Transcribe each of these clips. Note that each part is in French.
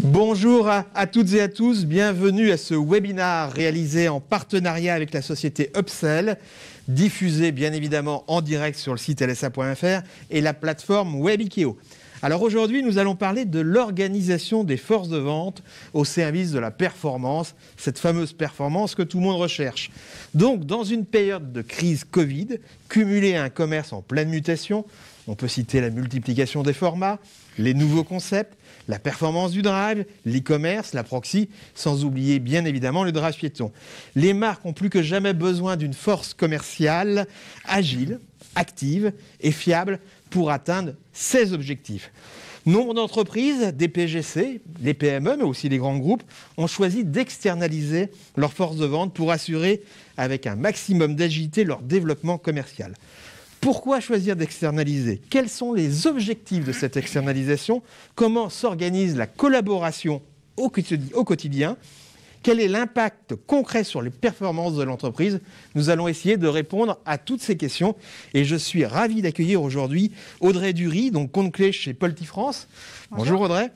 Bonjour à toutes et à tous, bienvenue à ce webinaire réalisé en partenariat avec la société Upsell, diffusé bien évidemment en direct sur le site lsa.fr et la plateforme Webikeo. Alors aujourd'hui, nous allons parler de l'organisation des forces de vente au service de la performance, cette fameuse performance que tout le monde recherche. Donc, dans une période de crise Covid, cumulée à un commerce en pleine mutation, on peut citer la multiplication des formats, les nouveaux concepts, la performance du drive, l'e-commerce, la proxy, sans oublier bien évidemment le drive piéton. Les marques ont plus que jamais besoin d'une force commerciale agile, active et fiable pour atteindre ces objectifs. Nombre d'entreprises, des PGC, les PME, mais aussi les grands groupes, ont choisi d'externaliser leur force de vente pour assurer avec un maximum d'agilité leur développement commercial. Pourquoi choisir d'externaliser? Quels sont les objectifs de cette externalisation? Comment s'organise la collaboration au quotidien? Quel est l'impact concret sur les performances de l'entreprise? Nous allons essayer de répondre à toutes ces questions. Et je suis ravi d'accueillir aujourd'hui Audrey Dury, donc compte clé chez Polti-France. Bonjour Audrey.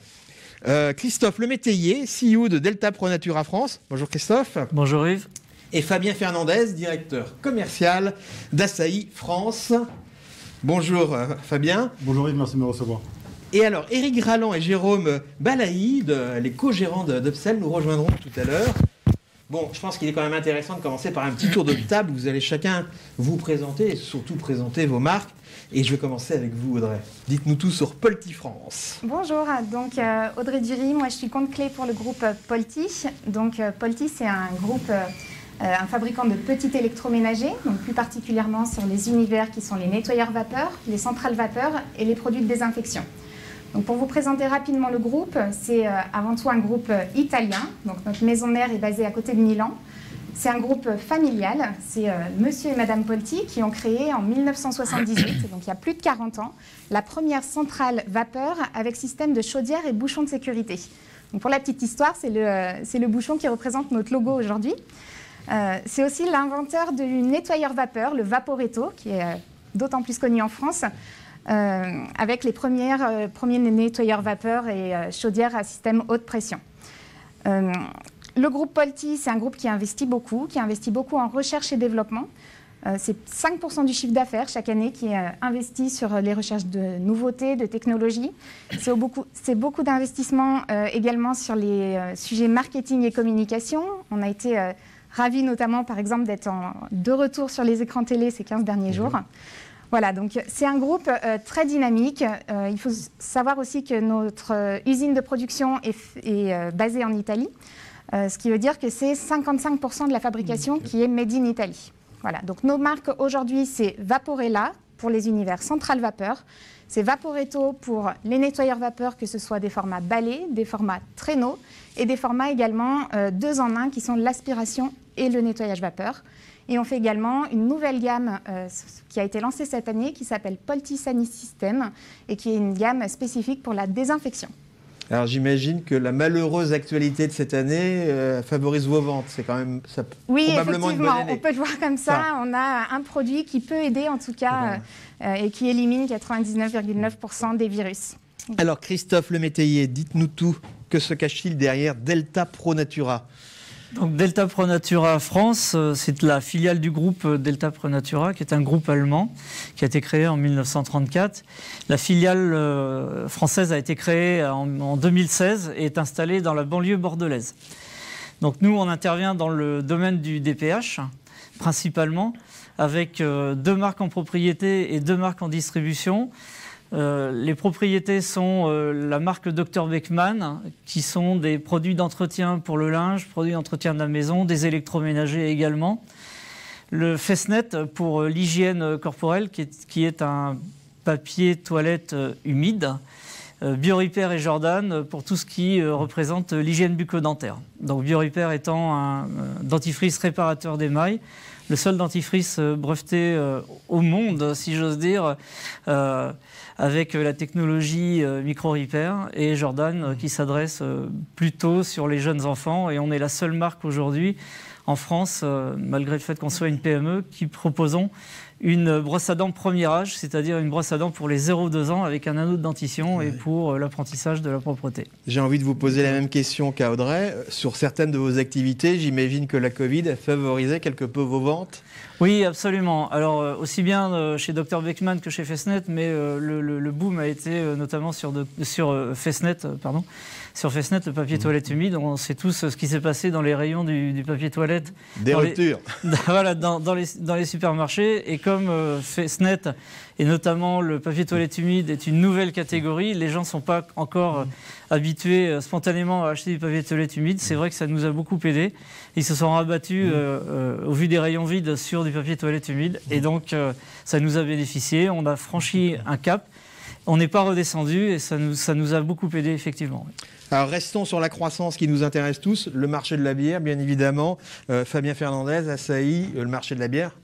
Christophe Lemétayer, CEO de Delta ProNatura France. Bonjour Christophe. Bonjour Yves. Et Fabien Fernandez, directeur commercial d'Asahi France. Bonjour Fabien. Bonjour Yves, merci de me recevoir. Et alors, Éric Ralland et Jérôme Balaï, les co-gérants d'Upsell, nous rejoindront tout à l'heure. Bon, je pense qu'il est quand même intéressant de commencer par un petit tour de table. Vous allez chacun vous présenter et surtout présenter vos marques. Et je vais commencer avec vous, Audrey. Dites-nous tout sur Polti-France. Bonjour, donc Audrey Dury, moi je suis compte clé pour le groupe Polti. Donc Polti, c'est un groupe, un fabricant de petits électroménagers, donc plus particulièrement sur les univers qui sont les nettoyeurs vapeur, les centrales vapeur et les produits de désinfection. Donc pour vous présenter rapidement le groupe, c'est avant tout un groupe italien. Donc notre maison mère est basée à côté de Milan. C'est un groupe familial. C'est monsieur et madame Polti qui ont créé en 1978, donc il y a plus de 40 ans, la première centrale vapeur avec système de chaudière et bouchon de sécurité. Donc pour la petite histoire, c'est le bouchon qui représente notre logo aujourd'hui. C'est aussi l'inventeur du nettoyeur vapeur, le Vaporetto, qui est d'autant plus connu en France, avec les premiers nettoyeurs vapeur et chaudières à système haute pression. Le groupe Polti, c'est un groupe qui investit beaucoup en recherche et développement. C'est 5% du chiffre d'affaires chaque année qui est investi sur les recherches de nouveautés, de technologies. C'est beaucoup d'investissements également sur les sujets marketing et communication. On a été ravis notamment, par exemple, d'être de retour sur les écrans télé ces 15 derniers jours. Voilà, donc c'est un groupe très dynamique. Il faut savoir aussi que notre usine de production est basée en Italie, ce qui veut dire que c'est 55% de la fabrication qui est made in Italy. Voilà, donc nos marques aujourd'hui, c'est Vaporella pour les univers centrale vapeur, c'est Vaporetto pour les nettoyeurs vapeur, que ce soit des formats balais, des formats traîneaux et des formats également 2 en 1 qui sont l'aspiration et le nettoyage vapeur. Et on fait également une nouvelle gamme qui a été lancée cette année qui s'appelle Polti Sani System et qui est une gamme spécifique pour la désinfection. Alors j'imagine que la malheureuse actualité de cette année favorise vos ventes. C'est quand même probablement une bonne année. On peut le voir comme ça. On a un produit qui peut aider en tout cas et qui élimine 99,9% des virus. Alors Christophe Lemétayer, dites-nous tout. Que se cache-t-il derrière Delta ProNatura ? Donc Delta ProNatura France, c'est la filiale du groupe Delta ProNatura, qui est un groupe allemand qui a été créé en 1934. La filiale française a été créée en 2016 et est installée dans la banlieue bordelaise. Donc nous, on intervient dans le domaine du DPH, principalement, avec 2 marques en propriété et 2 marques en distribution. Les propriétés sont la marque Dr Beckmann, qui sont des produits d'entretien pour le linge, produits d'entretien de la maison, des également. Le Fessnet pour l'hygiène corporelle, qui est un papier toilette humide. BioRepair et Jordan pour tout ce qui représente l'hygiène bucco-dentaire. Donc BioRepair étant un dentifrice réparateur d'émail, le seul dentifrice breveté au monde, si j'ose dire, avec la technologie micro-repair, et Jordan qui s'adresse plutôt sur les jeunes enfants. Et on est la seule marque aujourd'hui en France, malgré le fait qu'on soit une PME, qui proposons une brosse à dents premier âge, c'est-à-dire une brosse à dents pour les 0-2 ans avec un anneau de dentition et pour l'apprentissage de la propreté. J'ai envie de vous poser la même question qu'à Audrey. Sur certaines de vos activités, j'imagine que la Covid a favorisé quelque peu vos ventes? Oui, absolument. Alors, aussi bien chez Dr Beckmann que chez Fessnet, mais le boom a été notamment sur Fessnet, sur Fessnet, le papier toilette humide. On sait tous ce qui s'est passé dans les rayons du papier toilette. Des ruptures. Voilà, dans les supermarchés. Et comme Fessnet, et notamment le papier toilette humide, est une nouvelle catégorie, les gens ne sont pas encore habitués spontanément à acheter du papier toilette humide. C'est vrai que ça nous a beaucoup aidé. Ils se sont rabattus, au vu des rayons vides, sur du papier toilette humide. Et donc, ça nous a bénéficié. On a franchi un cap. On n'est pas redescendu et ça nous a beaucoup aidé, effectivement. Alors, restons sur la croissance qui nous intéresse tous, le marché de la bière, bien évidemment. Fabien Fernandez, Asahi, le marché de la bière,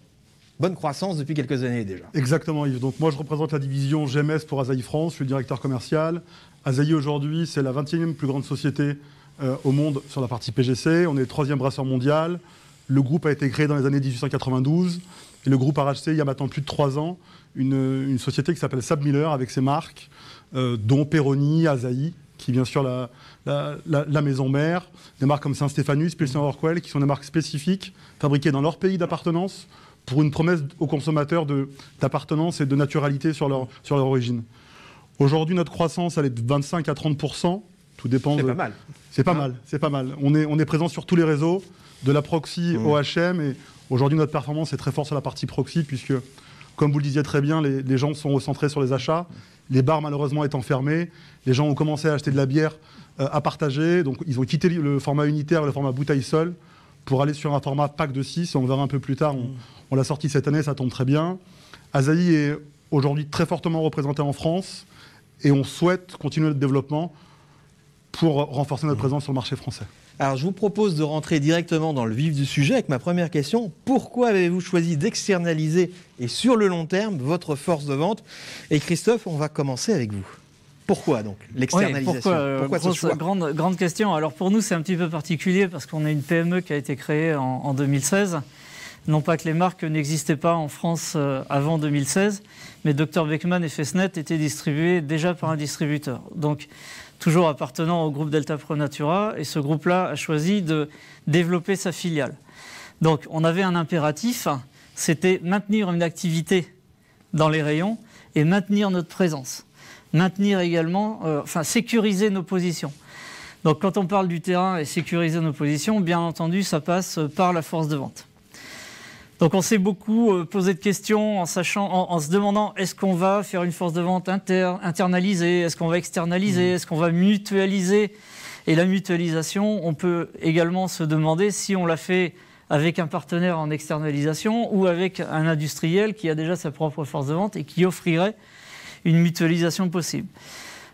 bonne croissance depuis quelques années déjà. Exactement, Yves. Donc moi, je représente la division GMS pour Asahi France, je suis le directeur commercial. Asahi, aujourd'hui, c'est la 20e plus grande société au monde sur la partie PGC. On est le 3e brasseur mondial. Le groupe a été créé dans les années 1892 et le groupe a racheté il y a maintenant plus de 3 ans une société qui s'appelle SABMiller avec ses marques, dont Peroni, Asahi, qui est bien sûr la maison mère, des marques comme Saint-Stéphanus, Pilsner Urquell, qui sont des marques spécifiques, fabriquées dans leur pays d'appartenance, pour une promesse aux consommateurs d'appartenance et de naturalité sur leur origine. Aujourd'hui, notre croissance, elle est de 25 à 30%. Tout dépend. C'est pas mal. C'est pas mal, c'est pas mal. On est présent sur tous les réseaux, de la proxy au HM, et aujourd'hui, notre performance est très forte sur la partie proxy, puisque, comme vous le disiez très bien, les gens sont recentrés sur les achats. Les bars, malheureusement, étant fermés, les gens ont commencé à acheter de la bière à partager. Donc, ils ont quitté le format unitaire, le format bouteille seule, pour aller sur un format pack de 6. On le verra un peu plus tard. On l'a sorti cette année, ça tombe très bien. Asahi est aujourd'hui très fortement représenté en France et on souhaite continuer notre développement pour renforcer notre présence sur le marché français. Alors, je vous propose de rentrer directement dans le vif du sujet avec ma première question. Pourquoi avez-vous choisi d'externaliser et sur le long terme votre force de vente? Et Christophe, on va commencer avec vous. Pourquoi donc l'externalisation? Pourquoi ce choix? Grande question. Alors pour nous, c'est un petit peu particulier parce qu'on est une PME qui a été créée en 2016. Non pas que les marques n'existaient pas en France avant 2016, mais Dr Beckmann et Fessnet étaient distribués déjà par un distributeur. Donc toujours appartenant au groupe Delta Pro Natura, et ce groupe-là a choisi de développer sa filiale. Donc on avait un impératif, c'était maintenir une activité dans les rayons et maintenir notre présence. Maintenir également, sécuriser nos positions. Donc quand on parle du terrain et sécuriser nos positions, bien entendu, ça passe par la force de vente. Donc on s'est beaucoup posé de questions en se demandant est-ce qu'on va faire une force de vente internalisée, est-ce qu'on va externaliser, est-ce qu'on va mutualiser. Et la mutualisation, on peut également se demander si on l'a fait avec un partenaire en externalisation ou avec un industriel qui a déjà sa propre force de vente et qui offrirait une mutualisation possible.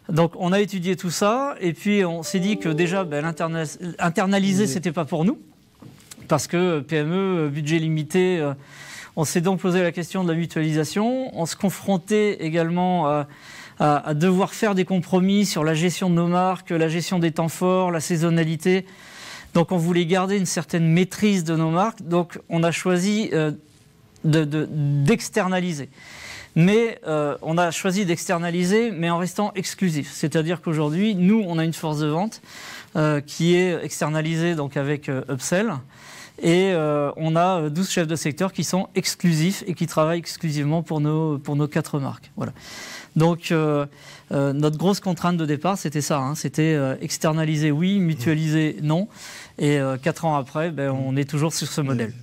Donc on a étudié tout ça et puis on s'est dit que déjà internaliser c'était pas pour nous parce que PME, budget limité, on s'est donc posé la question de la mutualisation. On se confrontait également à devoir faire des compromis sur la gestion de nos marques, la gestion des temps forts, la saisonnalité. Donc on voulait garder une certaine maîtrise de nos marques, donc on a choisi d'externaliser. Mais on a choisi d'externaliser, mais en restant exclusif. C'est-à-dire qu'aujourd'hui, nous, on a une force de vente qui est externalisée donc avec Upsell. Et on a 12 chefs de secteur qui sont exclusifs et qui travaillent exclusivement pour nos 4 marques. Voilà. Donc notre grosse contrainte de départ, c'était ça. C'était externaliser oui, mutualiser non. Et 4 ans après, on est toujours sur ce modèle.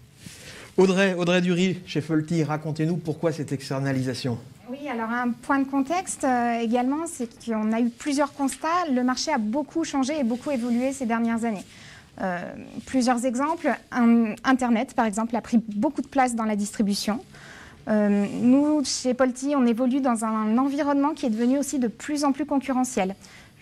Audrey Dury, chez Folty, racontez-nous pourquoi cette externalisation. Oui, alors un point de contexte également, c'est qu'on a eu plusieurs constats. Le marché a beaucoup changé et beaucoup évolué ces dernières années. Plusieurs exemples. Internet, par exemple, a pris beaucoup de place dans la distribution. Nous, chez Folty, on évolue dans un environnement qui est devenu aussi de plus en plus concurrentiel.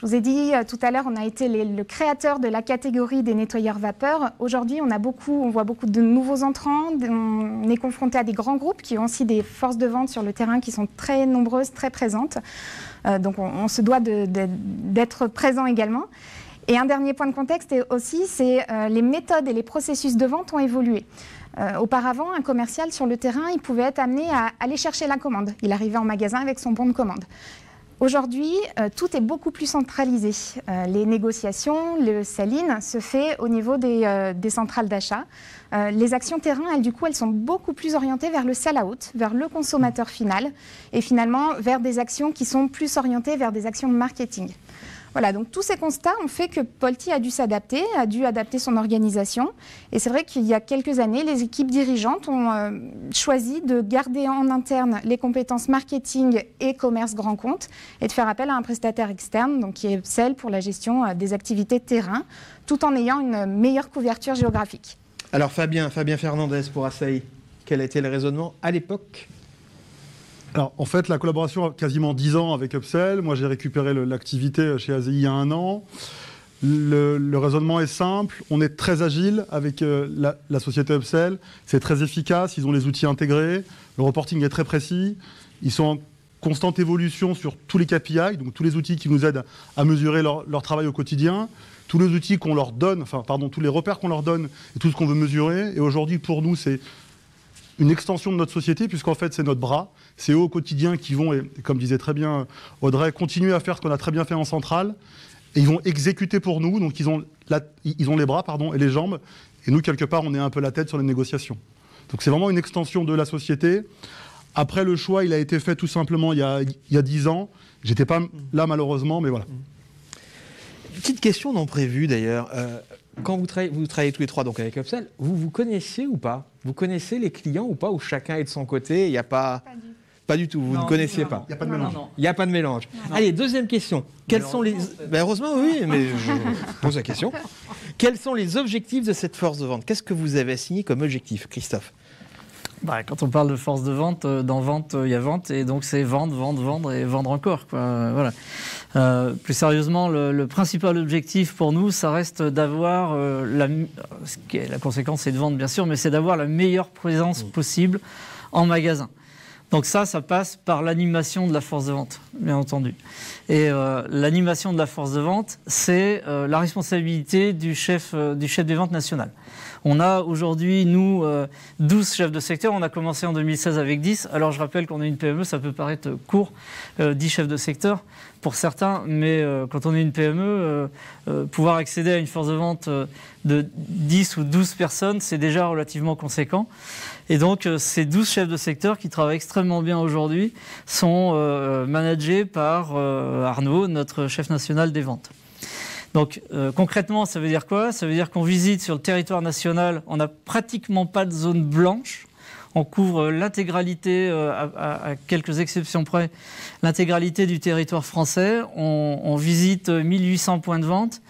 Je vous ai dit tout à l'heure, on a été le créateur de la catégorie des nettoyeurs vapeur. Aujourd'hui, on voit beaucoup de nouveaux entrants. On est confronté à des grands groupes qui ont aussi des forces de vente sur le terrain qui sont très nombreuses, très présentes. Donc on se doit d'être présent également. Et un dernier point de contexte aussi, c'est les méthodes et les processus de vente ont évolué. Auparavant, un commercial sur le terrain, il pouvait être amené à aller chercher la commande. Il arrivait en magasin avec son bon de commande. Aujourd'hui, tout est beaucoup plus centralisé. Les négociations, le sell-in se fait au niveau des centrales d'achat. Les actions terrain, elles sont beaucoup plus orientées vers le sell-out, vers le consommateur final, et finalement vers des actions qui sont plus orientées vers des actions marketing. Voilà, donc tous ces constats ont fait que Polti a dû s'adapter, a dû adapter son organisation. Et c'est vrai qu'il y a quelques années, les équipes dirigeantes ont choisi de garder en interne les compétences marketing et commerce grand compte et de faire appel à un prestataire externe, donc qui est Upsell pour la gestion des activités terrain, tout en ayant une meilleure couverture géographique. Alors Fabien Fernandez pour Asahi, quel était le raisonnement à l'époque ? Alors, en fait, la collaboration a quasiment 10 ans avec Upsell. Moi, j'ai récupéré l'activité chez ASI il y a 1 an. Le raisonnement est simple. On est très agile avec la société Upsell. C'est très efficace. Ils ont les outils intégrés. Le reporting est très précis. Ils sont en constante évolution sur tous les KPI, donc tous les outils qui nous aident à mesurer leur travail au quotidien. Tous les outils qu'on leur donne, tous les repères qu'on leur donne et tout ce qu'on veut mesurer. Et aujourd'hui, pour nous, c'est une extension de notre société, puisqu'en fait, c'est notre bras. C'est eux au quotidien qui vont, et comme disait très bien Audrey, continuer à faire ce qu'on a très bien fait en centrale. Et ils vont exécuter pour nous. Donc, ils ont les bras et les jambes. Et nous, quelque part, on est un peu la tête sur les négociations. Donc, c'est vraiment une extension de la société. Après, le choix, il a été fait tout simplement il y a 10 ans. J'étais pas là, malheureusement, mais voilà. Petite question non prévue, d'ailleurs. Quand vous travaillez tous les trois donc avec Upsell, vous connaissez ou pas ? Vous connaissez les clients ou pas ? Ou chacun est de son côté ? Il n'y a pas... Pas du tout, vous ne connaissiez pas. Il n'y a pas de mélange. Il n'y a pas de mélange. Allez, deuxième question. Quels sont les... heureusement, oui, mais je pose la question. Quels sont les objectifs de cette force de vente ? Qu'est-ce que vous avez assigné comme objectif, Christophe ? Quand on parle de force de vente, dans vente, il y a vente, et donc c'est vendre et vendre encore, quoi. Voilà. Plus sérieusement, le principal objectif pour nous, ça reste d'avoir, la conséquence c'est de vendre bien sûr, mais c'est d'avoir la meilleure présence possible en magasin. Donc ça passe par l'animation de la force de vente, bien entendu. Et l'animation de la force de vente, c'est la responsabilité du chef des ventes nationales. On a aujourd'hui, nous, 12 chefs de secteur. On a commencé en 2016 avec 10. Alors je rappelle qu'on est une PME, ça peut paraître court, 10 chefs de secteur pour certains, mais quand on est une PME, pouvoir accéder à une force de vente de 10 ou 12 personnes, c'est déjà relativement conséquent. Et donc, ces 12 chefs de secteur qui travaillent extrêmement bien aujourd'hui sont managés par Arnaud, notre chef national des ventes. Donc, concrètement, ça veut dire quoi ? Ça veut dire qu'on visite sur le territoire national, on n'a pratiquement pas de zone blanche. On couvre l'intégralité, à quelques exceptions près, l'intégralité du territoire français. On visite 1800 points de vente.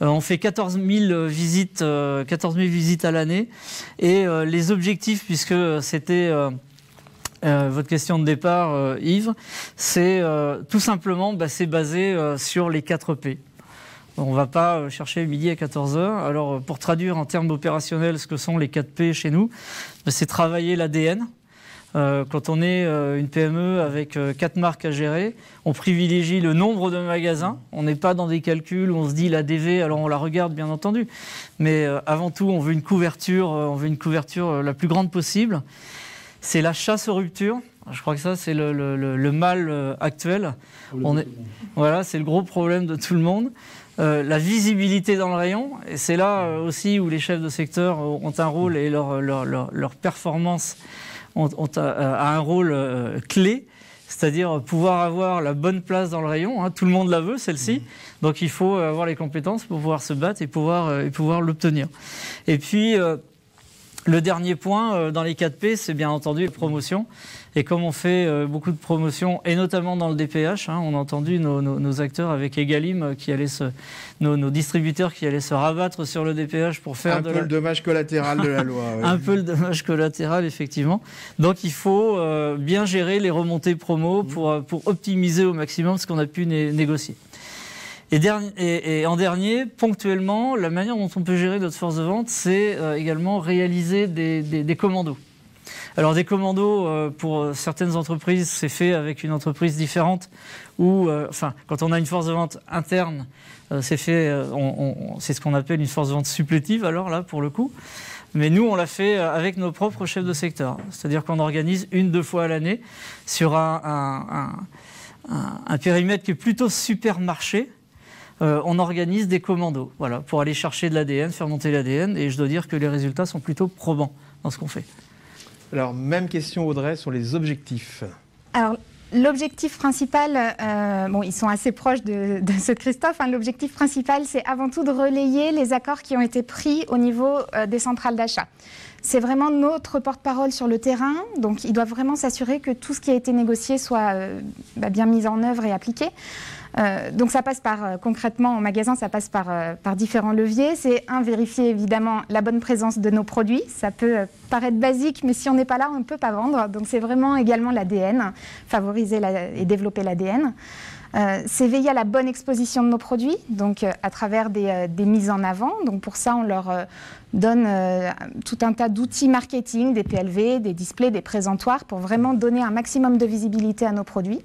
On fait 14 000 visites à l'année. Et les objectifs, puisque c'était votre question de départ, Yves, c'est tout simplement, c'est basé sur les 4 P. On ne va pas chercher midi à 14h. Alors, pour traduire en termes opérationnels ce que sont les 4 P chez nous, c'est travailler l'ADN. Quand on est une PME avec 4 marques à gérer, on privilégie le nombre de magasins. On n'est pas dans des calculs où on se dit la DV, alors on la regarde bien entendu. Mais avant tout, on veut une couverture la plus grande possible. C'est la chasse aux ruptures. Je crois que ça, c'est le mal actuel. C'est le gros problème de tout le monde. La visibilité dans le rayon, et c'est là aussi où les chefs de secteur ont un rôle et leur performance a un rôle clé, c'est-à-dire pouvoir avoir la bonne place dans le rayon. Tout le monde la veut, celle-ci. Donc il faut avoir les compétences pour pouvoir se battre et pouvoir l'obtenir. Et puis, le dernier point dans les 4 P, c'est bien entendu les promotions. Et comme on fait beaucoup de promotions, et notamment dans le DPH, on a entendu nos acteurs avec Egalim, nos distributeurs qui allaient se rabattre sur le DPH pour faire le dommage collatéral de la loi. Ouais. Un peu le dommage collatéral, effectivement. Donc il faut bien gérer les remontées promo pour optimiser au maximum ce qu'on a pu négocier. Et en dernier, ponctuellement, la manière dont on peut gérer notre force de vente, c'est également réaliser des commandos. Alors des commandos, pour certaines entreprises, c'est fait avec une entreprise différente, ou quand on a une force de vente interne, c'est fait, c'est ce qu'on appelle une force de vente supplétive, alors là, pour le coup. Mais nous, on l'a fait avec nos propres chefs de secteur. C'est-à-dire qu'on organise 1-2 fois à l'année sur un périmètre qui est plutôt supermarché. On organise des commandos, voilà, pour aller chercher de l'ADN, faire monter l'ADN, et je dois dire que les résultats sont plutôt probants dans ce qu'on fait. Alors, même question Audrey sur les objectifs. Alors, l'objectif principal, ils sont assez proches de ceux de Christophe. Hein. L'objectif principal, c'est avant tout de relayer les accords qui ont été pris au niveau des centrales d'achat. C'est vraiment notre porte-parole sur le terrain. Donc, ils doivent vraiment s'assurer que tout ce qui a été négocié soit bien mis en œuvre et appliqué. Donc ça passe par, concrètement en magasin, ça passe par différents leviers. C'est vérifier évidemment la bonne présence de nos produits. Ça peut paraître basique, mais si on n'est pas là, on ne peut pas vendre. Donc c'est vraiment également l'ADN, favoriser et développer l'ADN. C'est veiller à la bonne exposition de nos produits, donc à travers des mises en avant. Donc pour ça, on leur donne tout un tas d'outils marketing, des PLV, des displays, des présentoirs, pour vraiment donner un maximum de visibilité à nos produits.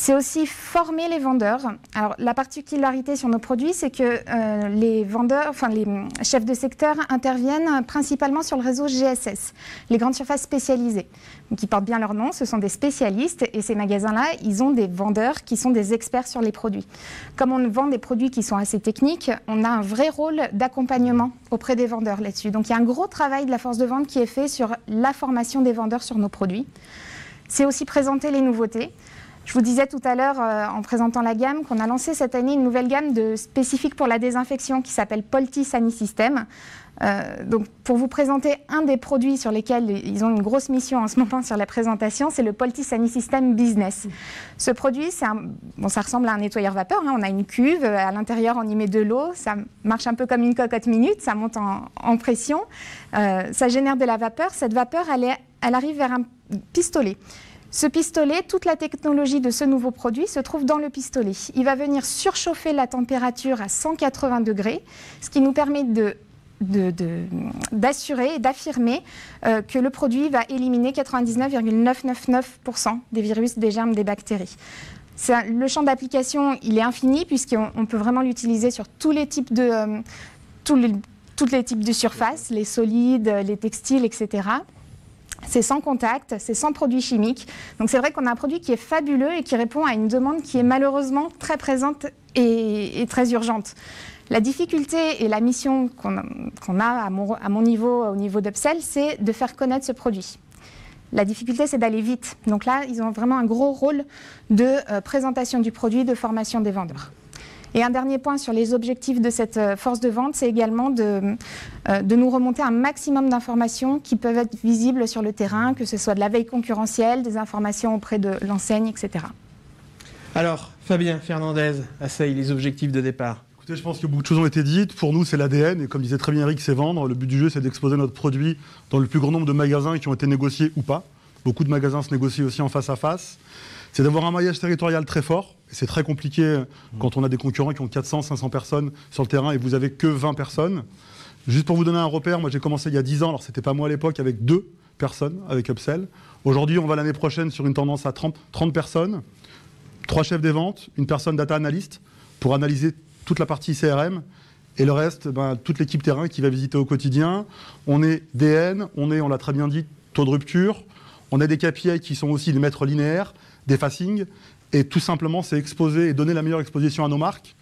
C'est aussi former les vendeurs. Alors, la particularité sur nos produits, c'est que les vendeurs, les chefs de secteur interviennent principalement sur le réseau GSS, les grandes surfaces spécialisées. Donc, ils portent bien leur nom, ce sont des spécialistes et ces magasins-là, ils ont des vendeurs qui sont des experts sur les produits. Comme on vend des produits qui sont assez techniques, on a un vrai rôle d'accompagnement auprès des vendeurs là-dessus. Donc, il y a un gros travail de la force de vente qui est fait sur la formation des vendeurs sur nos produits. C'est aussi présenter les nouveautés. Je vous disais tout à l'heure, en présentant la gamme, qu'on a lancé cette année une nouvelle gamme spécifique pour la désinfection qui s'appelle Polti Sanisystem. Donc, pour vous présenter un des produits sur lesquels ils ont une grosse mission en ce moment sur la présentation, c'est le Polti Sanisystem Business. Ce produit, ça ressemble à un nettoyeur vapeur. Hein. On a une cuve, à l'intérieur on y met de l'eau, ça marche un peu comme une cocotte minute, ça monte en pression, ça génère de la vapeur. Cette vapeur, elle arrive vers un pistolet. Ce pistolet, toute la technologie de ce nouveau produit se trouve dans le pistolet. Il va venir surchauffer la température à 180 degrés, ce qui nous permet d'assurer et d'affirmer que le produit va éliminer 99,999% des virus, des germes, des bactéries. Le champ d'application, il est infini puisqu'on peut vraiment l'utiliser sur tous les types de, tous les types de surfaces, les solides, les textiles, etc. C'est sans contact, c'est sans produits chimiques. Donc c'est vrai qu'on a un produit qui est fabuleux et qui répond à une demande qui est malheureusement très présente et très urgente. La difficulté et la mission qu'on a à mon niveau, au niveau d'Upsell, c'est de faire connaître ce produit. La difficulté, c'est d'aller vite. Donc là, ils ont vraiment un gros rôle de présentation du produit, de formation des vendeurs. Et un dernier point sur les objectifs de cette force de vente, c'est également de nous remonter un maximum d'informations qui peuvent être visibles sur le terrain, que ce soit de la veille concurrentielle, des informations auprès de l'enseigne, etc. Alors, Fabien Fernandez, Assaï, les objectifs de départ. Écoutez, je pense que beaucoup de choses ont été dites. Pour nous, c'est l'ADN. Et comme disait très bien Eric, c'est vendre. Le but du jeu, c'est d'exposer notre produit dans le plus grand nombre de magasins qui ont été négociés ou pas. Beaucoup de magasins se négocient aussi en face à face. C'est d'avoir un maillage territorial très fort. C'est très compliqué quand on a des concurrents qui ont 400, 500 personnes sur le terrain et vous n'avez que 20 personnes. Juste pour vous donner un repère, moi j'ai commencé il y a 10 ans, alors c'était pas moi à l'époque, avec 2 personnes avec Upsell. Aujourd'hui, on va l'année prochaine sur une tendance à 30 personnes, 3 chefs des ventes, une personne data analyst pour analyser toute la partie CRM et le reste, toute l'équipe terrain qui va visiter au quotidien. On est DN, on l'a très bien dit, taux de rupture. On a des KPI qui sont aussi des mètres linéaires, des facings. Et tout simplement, c'est exposer et donner la meilleure exposition à nos marques,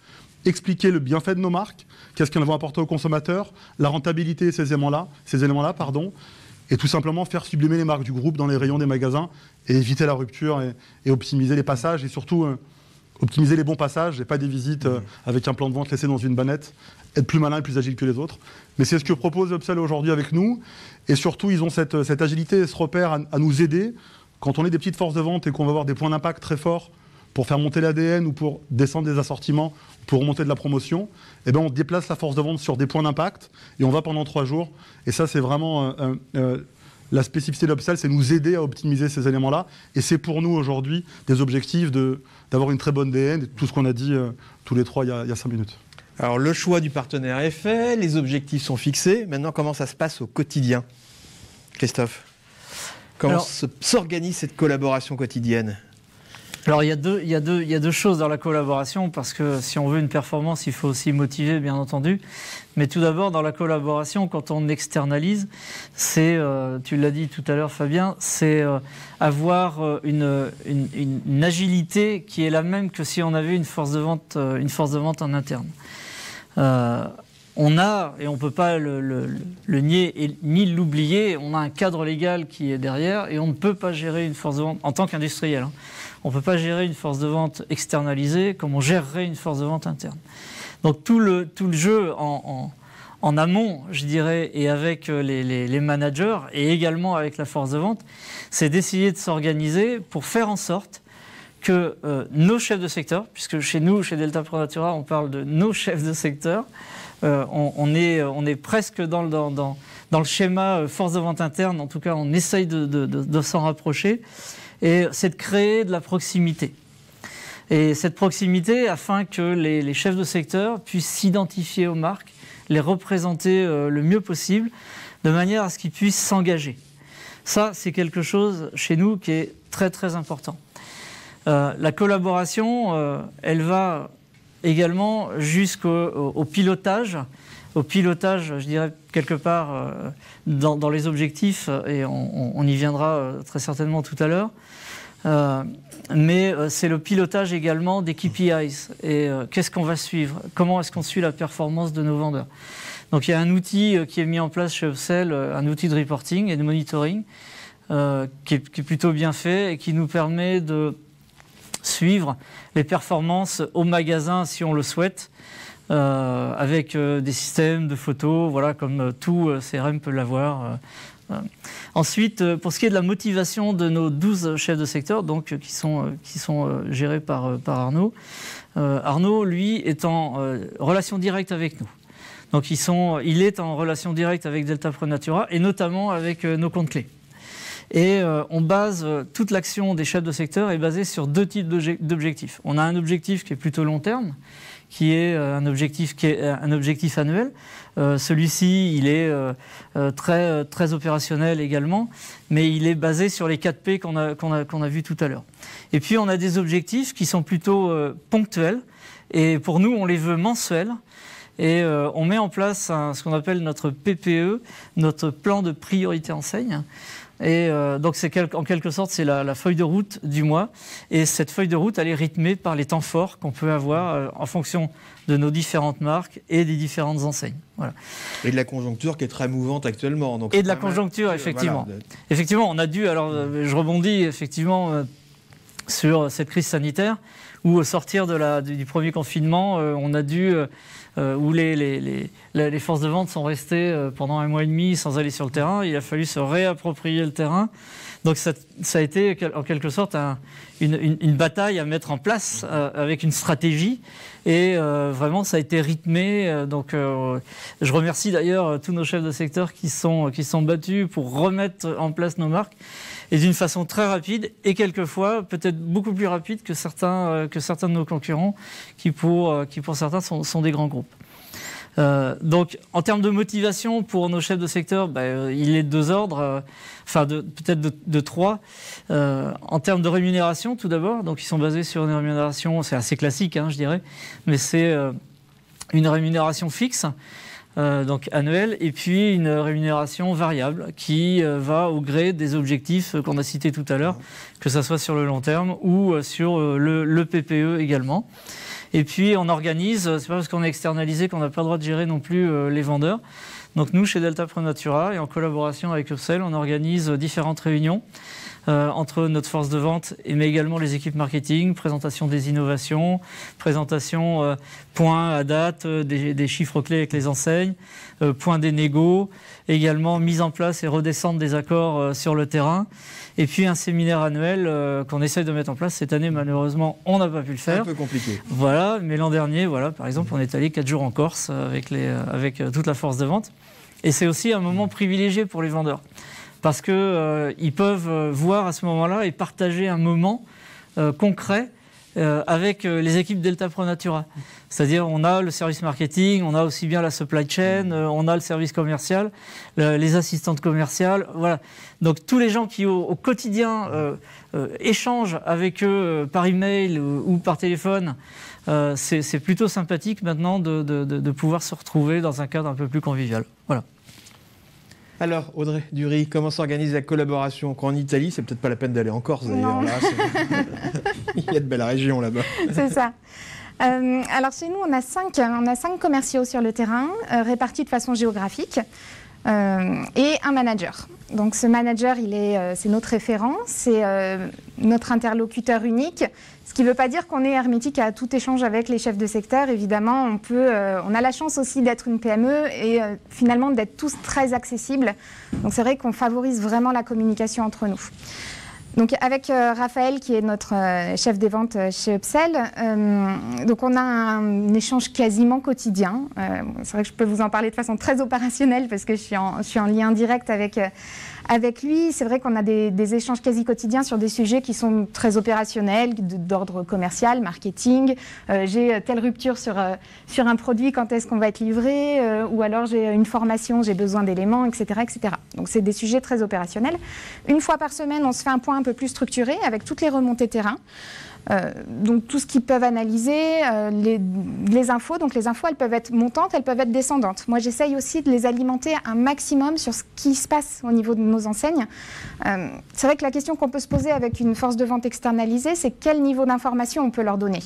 expliquer le bienfait de nos marques, qu'est-ce qu'elles vont apporter aux consommateurs, la rentabilité, ces éléments-là, et tout simplement faire sublimer les marques du groupe dans les rayons des magasins et éviter la rupture et optimiser les passages et surtout optimiser les bons passages et pas des visites avec un plan de vente laissé dans une bannette, être plus malin et plus agile que les autres. Mais c'est ce que propose Upsell aujourd'hui avec nous et surtout, ils ont cette agilité et ce repère à nous aider. Quand on est des petites forces de vente et qu'on va avoir des points d'impact très forts pour faire monter l'ADN ou pour descendre des assortiments, pour remonter de la promotion, on déplace la force de vente sur des points d'impact et on va pendant 3 jours. Et ça, c'est vraiment La spécificité d'Upsell, c'est nous aider à optimiser ces éléments-là. Et c'est pour nous aujourd'hui des objectifs d'avoir une très bonne DN, tout ce qu'on a dit tous les trois il y a 5 minutes. Alors le choix du partenaire est fait, les objectifs sont fixés. Maintenant, comment ça se passe au quotidien, Christophe? Comment s'organise cette collaboration quotidienne? Alors il y a deux choses dans la collaboration, parce que si on veut une performance, il faut aussi motiver, bien entendu. Mais tout d'abord, dans la collaboration, quand on externalise, c'est, tu l'as dit tout à l'heure Fabien, c'est avoir une agilité qui est la même que si on avait une force de vente en interne. On a, et on ne peut pas le nier ni l'oublier, on a un cadre légal qui est derrière, et on ne peut pas gérer une force de vente en tant qu'industriel. Hein. On ne peut pas gérer une force de vente externalisée comme on gérerait une force de vente interne. Donc tout le jeu en amont, je dirais, et avec les managers, et également avec la force de vente, c'est d'essayer de s'organiser pour faire en sorte que nos chefs de secteur, puisque chez nous, chez Delta ProNatura, on parle de nos chefs de secteur, on est presque dans le schéma force de vente interne, en tout cas on essaye de s'en rapprocher, et c'est de créer de la proximité. Et cette proximité, afin que les chefs de secteur puissent s'identifier aux marques, les représenter le mieux possible, de manière à ce qu'ils puissent s'engager. Ça, c'est quelque chose chez nous qui est très très important. La collaboration, elle va également jusqu'au pilotage. Au pilotage, je dirais, quelque part dans les objectifs, et on y viendra très certainement tout à l'heure. Mais c'est le pilotage également des KPIs. Et qu'est-ce qu'on va suivre? Comment est-ce qu'on suit la performance de nos vendeurs? Donc il y a un outil qui est mis en place chez Upsell, un outil de reporting et de monitoring qui est plutôt bien fait et qui nous permet de suivre les performances au magasin si on le souhaite, avec des systèmes de photos, voilà, comme tout CRM peut l'avoir. Ensuite, pour ce qui est de la motivation de nos 12 chefs de secteur, donc, qui sont gérés par Arnaud, Arnaud, lui, est en relation directe avec nous. Donc il est en relation directe avec Delta ProNatura et notamment avec nos comptes clés. Et on base toute l'action des chefs de secteur est basée sur deux types d'objectifs. On a un objectif qui est plutôt long terme, qui est un objectif annuel. Celui-ci, il est très opérationnel également, mais il est basé sur les 4 P qu'on a vus tout à l'heure. Et puis on a des objectifs qui sont plutôt ponctuels, et pour nous, on les veut mensuels. Et on met en place ce qu'on appelle notre PPE, notre plan de priorité enseigne. Et donc en quelque sorte c'est la feuille de route du mois, et cette feuille de route elle est rythmée par les temps forts qu'on peut avoir en fonction de nos différentes marques et des différentes enseignes. Voilà. Et de la conjoncture qui est très mouvante actuellement. Donc et de la conjoncture effectivement. Voilà. Effectivement on a dû, alors je rebondis effectivement sur cette crise sanitaire où au sortir du premier confinement on a dû où les forces de vente sont restées pendant 1 mois et demi sans aller sur le terrain. Il a fallu se réapproprier le terrain. Donc ça a été en quelque sorte une bataille à mettre en place avec une stratégie. Et vraiment, ça a été rythmé. Donc je remercie d'ailleurs tous nos chefs de secteur qui sont battus pour remettre en place nos marques. Et d'une façon très rapide, et quelquefois peut-être beaucoup plus rapide que certains de nos concurrents, qui pour certains sont des grands groupes. Donc en termes de motivation pour nos chefs de secteur, il est de 2 ordres, peut-être de 3. En termes de rémunération tout d'abord, donc ils sont basés sur une rémunération, c'est assez classique je dirais, mais c'est une rémunération fixe. Donc annuelle, et puis une rémunération variable qui va au gré des objectifs qu'on a cités tout à l'heure, que ce soit sur le long terme ou sur le PPE également. Et puis on organise, c'est pas parce qu'on est externalisé qu'on n'a pas le droit de gérer non plus les vendeurs. Donc nous, chez Delta ProNatura, et en collaboration avec Upsell, on organise différentes réunions entre notre force de vente, mais également les équipes marketing, présentation des innovations, présentation point à date des chiffres clés avec les enseignes, point des négos, également mise en place et redescente des accords sur le terrain, et puis un séminaire annuel qu'on essaye de mettre en place. Cette année, malheureusement, on n'a pas pu le faire. C'est un peu compliqué. Voilà, mais l'an dernier, par exemple, on est allé 4 jours en Corse avec toute la force de vente. Et c'est aussi un moment privilégié pour les vendeurs. parce qu'ils peuvent voir à ce moment-là et partager un moment concret avec les équipes Delta Pro Natura. C'est-à-dire on a le service marketing, on a aussi bien la supply chain, on a le service commercial, les assistantes commerciales, voilà. Donc tous les gens qui au quotidien échangent avec eux par email ou par téléphone, c'est plutôt sympathique maintenant de pouvoir se retrouver dans un cadre un peu plus convivial. Voilà. Alors, Audrey Dury, comment s'organise la collaboration? Qu'en Italie, c'est peut-être pas la peine d'aller en Corse d'ailleurs. Là, il y a de belles régions là-bas. C'est ça. Alors chez nous, on a 5 commerciaux sur le terrain, répartis de façon géographique, et un manager. Donc ce manager, c'est notre référent, c'est notre interlocuteur unique, ce qui ne veut pas dire qu'on est hermétique à tout échange avec les chefs de secteur. Évidemment, on a la chance aussi d'être une PME et finalement d'être tous très accessibles. Donc c'est vrai qu'on favorise vraiment la communication entre nous. Donc avec Raphaël, qui est notre chef des ventes chez Upsell, donc on a un échange quasiment quotidien. C'est vrai que je peux vous en parler de façon très opérationnelle parce que je suis en lien direct avec lui. C'est vrai qu'on a des échanges quasi quotidiens sur des sujets qui sont très opérationnels, d'ordre commercial, marketing. J'ai telle rupture sur un produit, quand est-ce qu'on va être livré, ou alors j'ai une formation, j'ai besoin d'éléments, etc., etc. Donc c'est des sujets très opérationnels. Une fois par semaine, on se fait un point un peu plus structuré avec toutes les remontées terrain. Donc tout ce qu'ils peuvent analyser, les infos. Donc les infos, elles peuvent être montantes, elles peuvent être descendantes. Moi, j'essaye aussi de les alimenter un maximum sur ce qui se passe au niveau de nos enseignes. C'est vrai que la question qu'on peut se poser avec une force de vente externalisée, c'est quel niveau d'information on peut leur donner.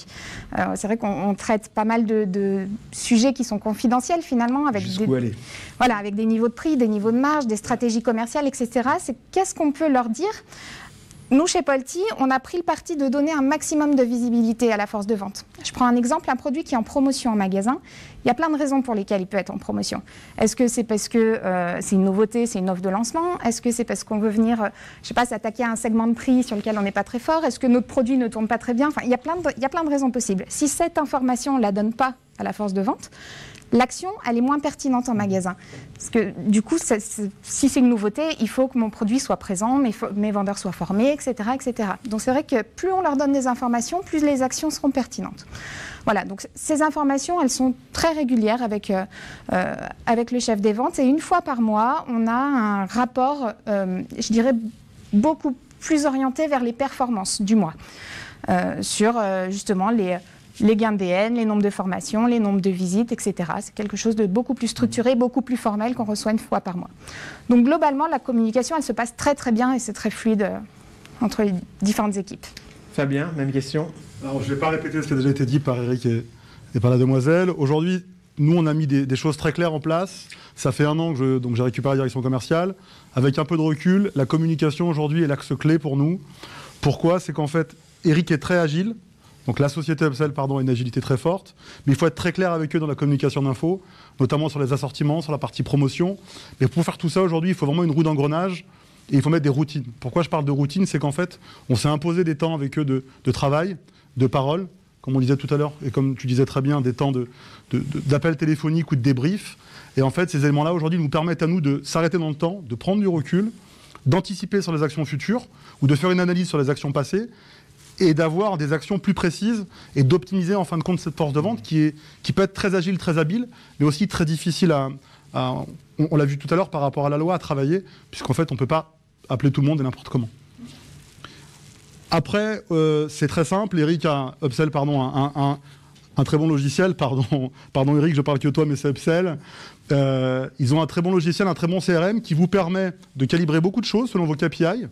C'est vrai qu'on traite pas mal de sujets qui sont confidentiels finalement, avec avec des niveaux de prix, des niveaux de marge, des stratégies commerciales, etc. C'est qu'est-ce qu'on peut leur dire. Nous, chez Polti, on a pris le parti de donner un maximum de visibilité à la force de vente. Je prends un exemple, un produit qui est en promotion en magasin. Il y a plein de raisons pour lesquelles il peut être en promotion. Est-ce que c'est parce que c'est une nouveauté, c'est une offre de lancement? Est-ce que c'est parce qu'on veut venir, s'attaquer à un segment de prix sur lequel on n'est pas très fort? Est-ce que notre produit ne tourne pas très bien? Enfin, il y a plein de raisons possibles. Si cette information, on ne la donne pas à la force de vente, l'action, elle est moins pertinente en magasin. Parce que du coup, si c'est une nouveauté, il faut que mon produit soit présent, mes vendeurs soient formés, etc., etc. Donc c'est vrai que plus on leur donne des informations, plus les actions seront pertinentes. Voilà, donc ces informations, elles sont très régulières avec le chef des ventes. Et une fois par mois, on a un rapport, je dirais, beaucoup plus orienté vers les performances du mois. Sur justement les gains de DN, les nombres de formations, les nombres de visites, etc. C'est quelque chose de beaucoup plus structuré, beaucoup plus formel qu'on reçoit une fois par mois. Donc globalement, la communication, elle se passe très très bien et c'est très fluide entre les différentes équipes. Fabien, même question. Alors, je ne vais pas répéter ce qui a déjà été dit par Eric et par la demoiselle. Aujourd'hui, nous, on a mis des choses très claires en place. Ça fait 1 an que j'ai récupéré la direction commerciale. Avec un peu de recul, la communication aujourd'hui est l'axe clé pour nous. Pourquoi? C'est qu'en fait, Eric est très agile. Donc la société Upsell, a une agilité très forte, mais il faut être très clair avec eux dans la communication d'infos, notamment sur les assortiments, sur la partie promotion. Mais pour faire tout ça aujourd'hui, il faut vraiment une roue d'engrenage et il faut mettre des routines. Pourquoi je parle de routine? C'est qu'en fait, on s'est imposé des temps avec eux de travail, de parole, comme on disait tout à l'heure, et comme tu disais très bien, des temps d'appels téléphoniques ou de débriefs. Et en fait, ces éléments-là, aujourd'hui, nous permettent à nous de s'arrêter dans le temps, de prendre du recul, d'anticiper sur les actions futures ou de faire une analyse sur les actions passées et d'avoir des actions plus précises et d'optimiser en fin de compte cette force de vente qui peut être très agile, très habile, mais aussi très difficile on l'a vu tout à l'heure par rapport à la loi, à travailler, puisqu'en fait on ne peut pas appeler tout le monde et n'importe comment. Après, c'est très simple, Eric a Upsell, un très bon logiciel, pardon Eric, je parle que toi, mais c'est Upsell. Ils ont un très bon logiciel, un très bon CRM qui vous permet de calibrer beaucoup de choses selon vos KPI.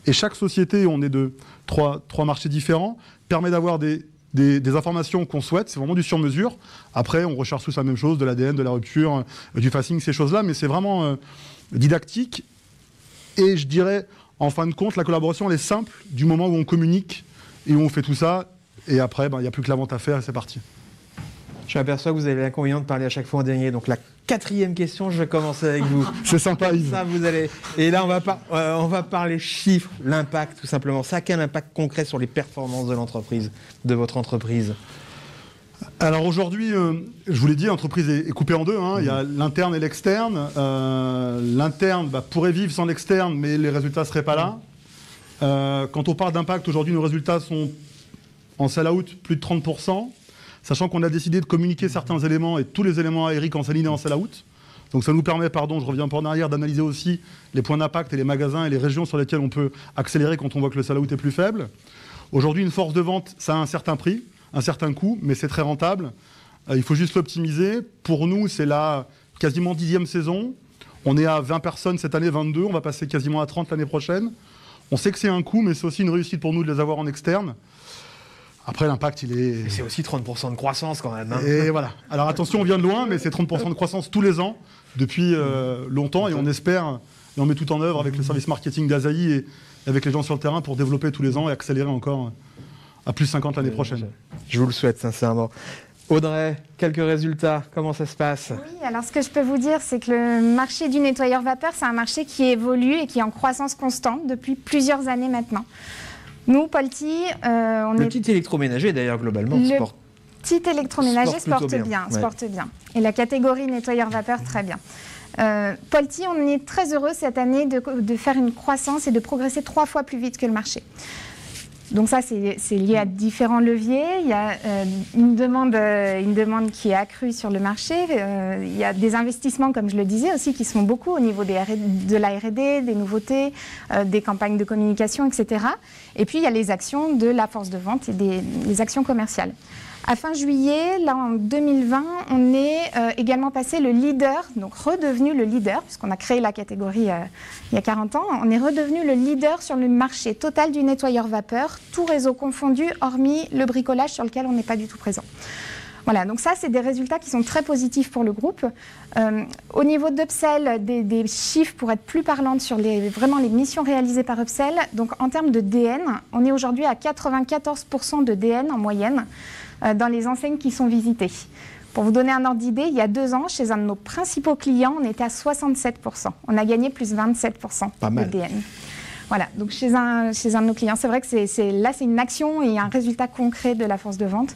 Et chaque société, on est de trois marchés différents, permet d'avoir des informations qu'on souhaite. C'est vraiment du sur-mesure. Après, on recherche tous la même chose, de l'ADN, de la rupture, du facing, ces choses-là. Mais c'est vraiment didactique. Et je dirais, en fin de compte, la collaboration, elle est simple du moment où on communique et où on fait tout ça. Et après, il n'y a plus que la vente à faire et c'est parti. Je m'aperçois que vous avez l'inconvénient de parler à chaque fois en dernier. Donc la 4e question, je vais commencer avec vous. C'est sympa, Yves. Ça, vous allez... Et là, on va parler chiffres, l'impact, tout simplement. Ça a quel impact concret sur les performances de l'entreprise, de votre entreprise? Alors aujourd'hui, je vous l'ai dit, l'entreprise est coupée en deux. Il y a l'interne et l'externe. L'interne pourrait vivre sans l'externe, mais les résultats ne seraient pas là. Quand on parle d'impact, aujourd'hui, nos résultats sont en sell-out plus de 30%, sachant qu'on a décidé de communiquer certains éléments et tous les éléments aériques en sell-in et en sell-out. Donc ça nous permet, je reviens pas en arrière, d'analyser aussi les points d'impact et les magasins et les régions sur lesquelles on peut accélérer quand on voit que le sell-out est plus faible. Aujourd'hui, une force de vente, ça a un certain prix, un certain coût, mais c'est très rentable. Il faut juste l'optimiser. Pour nous, c'est la quasiment 10e saison. On est à 20 personnes cette année, 22. On va passer quasiment à 30 l'année prochaine. On sait que c'est un coût, mais c'est aussi une réussite pour nous de les avoir en externe. Après, l'impact, il est... Et c'est aussi 30% de croissance quand même. Et voilà. Alors attention, on vient de loin, mais c'est 30% de croissance tous les ans, depuis longtemps, et on espère, et on met tout en œuvre avec le service marketing d'Asahi et avec les gens sur le terrain pour développer tous les ans et accélérer encore à plus 50 l'année prochaine. Je vous le souhaite sincèrement. Audrey, quelques résultats, comment ça se passe? Oui, alors ce que je peux vous dire, c'est que le marché du nettoyeur vapeur, c'est un marché qui évolue et qui est en croissance constante depuis plusieurs années maintenant. Nous, Polti, on est... Le petit électroménager, d'ailleurs, globalement, petit électroménager se porte bien. Et la catégorie nettoyeur vapeur, très bien. Polti, on est très heureux cette année de faire une croissance et de progresser 3 fois plus vite que le marché. Donc ça, c'est lié à différents leviers. Il y a une demande qui est accrue sur le marché. Il y a des investissements, comme je le disais aussi, qui se font beaucoup au niveau de la R&D, des nouveautés, des campagnes de communication, etc. Et puis, il y a les actions de la force de vente et les actions commerciales. À fin juillet, là en 2020, on est également passé le leader, donc redevenu le leader, puisqu'on a créé la catégorie il y a 40 ans, on est redevenu le leader sur le marché total du nettoyeur vapeur, tout réseau confondu, hormis le bricolage sur lequel on n'est pas du tout présent. Voilà, donc ça, c'est des résultats qui sont très positifs pour le groupe. Au niveau d'Upsell, des chiffres pour être plus parlantes sur vraiment les missions réalisées par Upsell. Donc en termes de DN, on est aujourd'hui à 94% de DN en moyenne dans les enseignes qui sont visitées. Pour vous donner un ordre d'idée, il y a 2 ans, chez un de nos principaux clients, on était à 67%. On a gagné plus 27% de DN. Voilà, donc chez un de nos clients, c'est vrai que là, c'est une action et un résultat concret de la force de vente.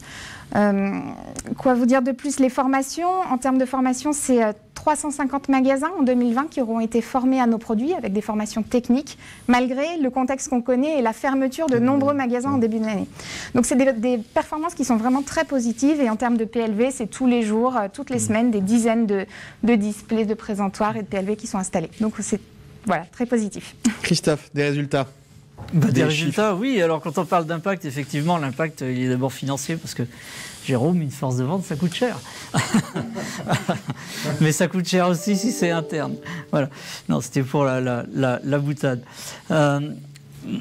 Quoi vous dire de plus? Les formations, en termes de formation, c'est 350 magasins en 2020 qui auront été formés à nos produits avec des formations techniques, malgré le contexte qu'on connaît et la fermeture de nombreux magasins en début d'année. Donc c'est des performances qui sont vraiment très positives et en termes de PLV, c'est tous les jours, toutes les semaines, des dizaines de displays, de présentoirs et de PLV qui sont installés. Donc c'est voilà, très positif. Christophe, des résultats? Des résultats, oui. Alors quand on parle d'impact, effectivement, l'impact, il est d'abord financier parce que Jérôme, une force de vente, ça coûte cher. Mais ça coûte cher aussi si c'est interne. Voilà. Non, c'était pour la boutade.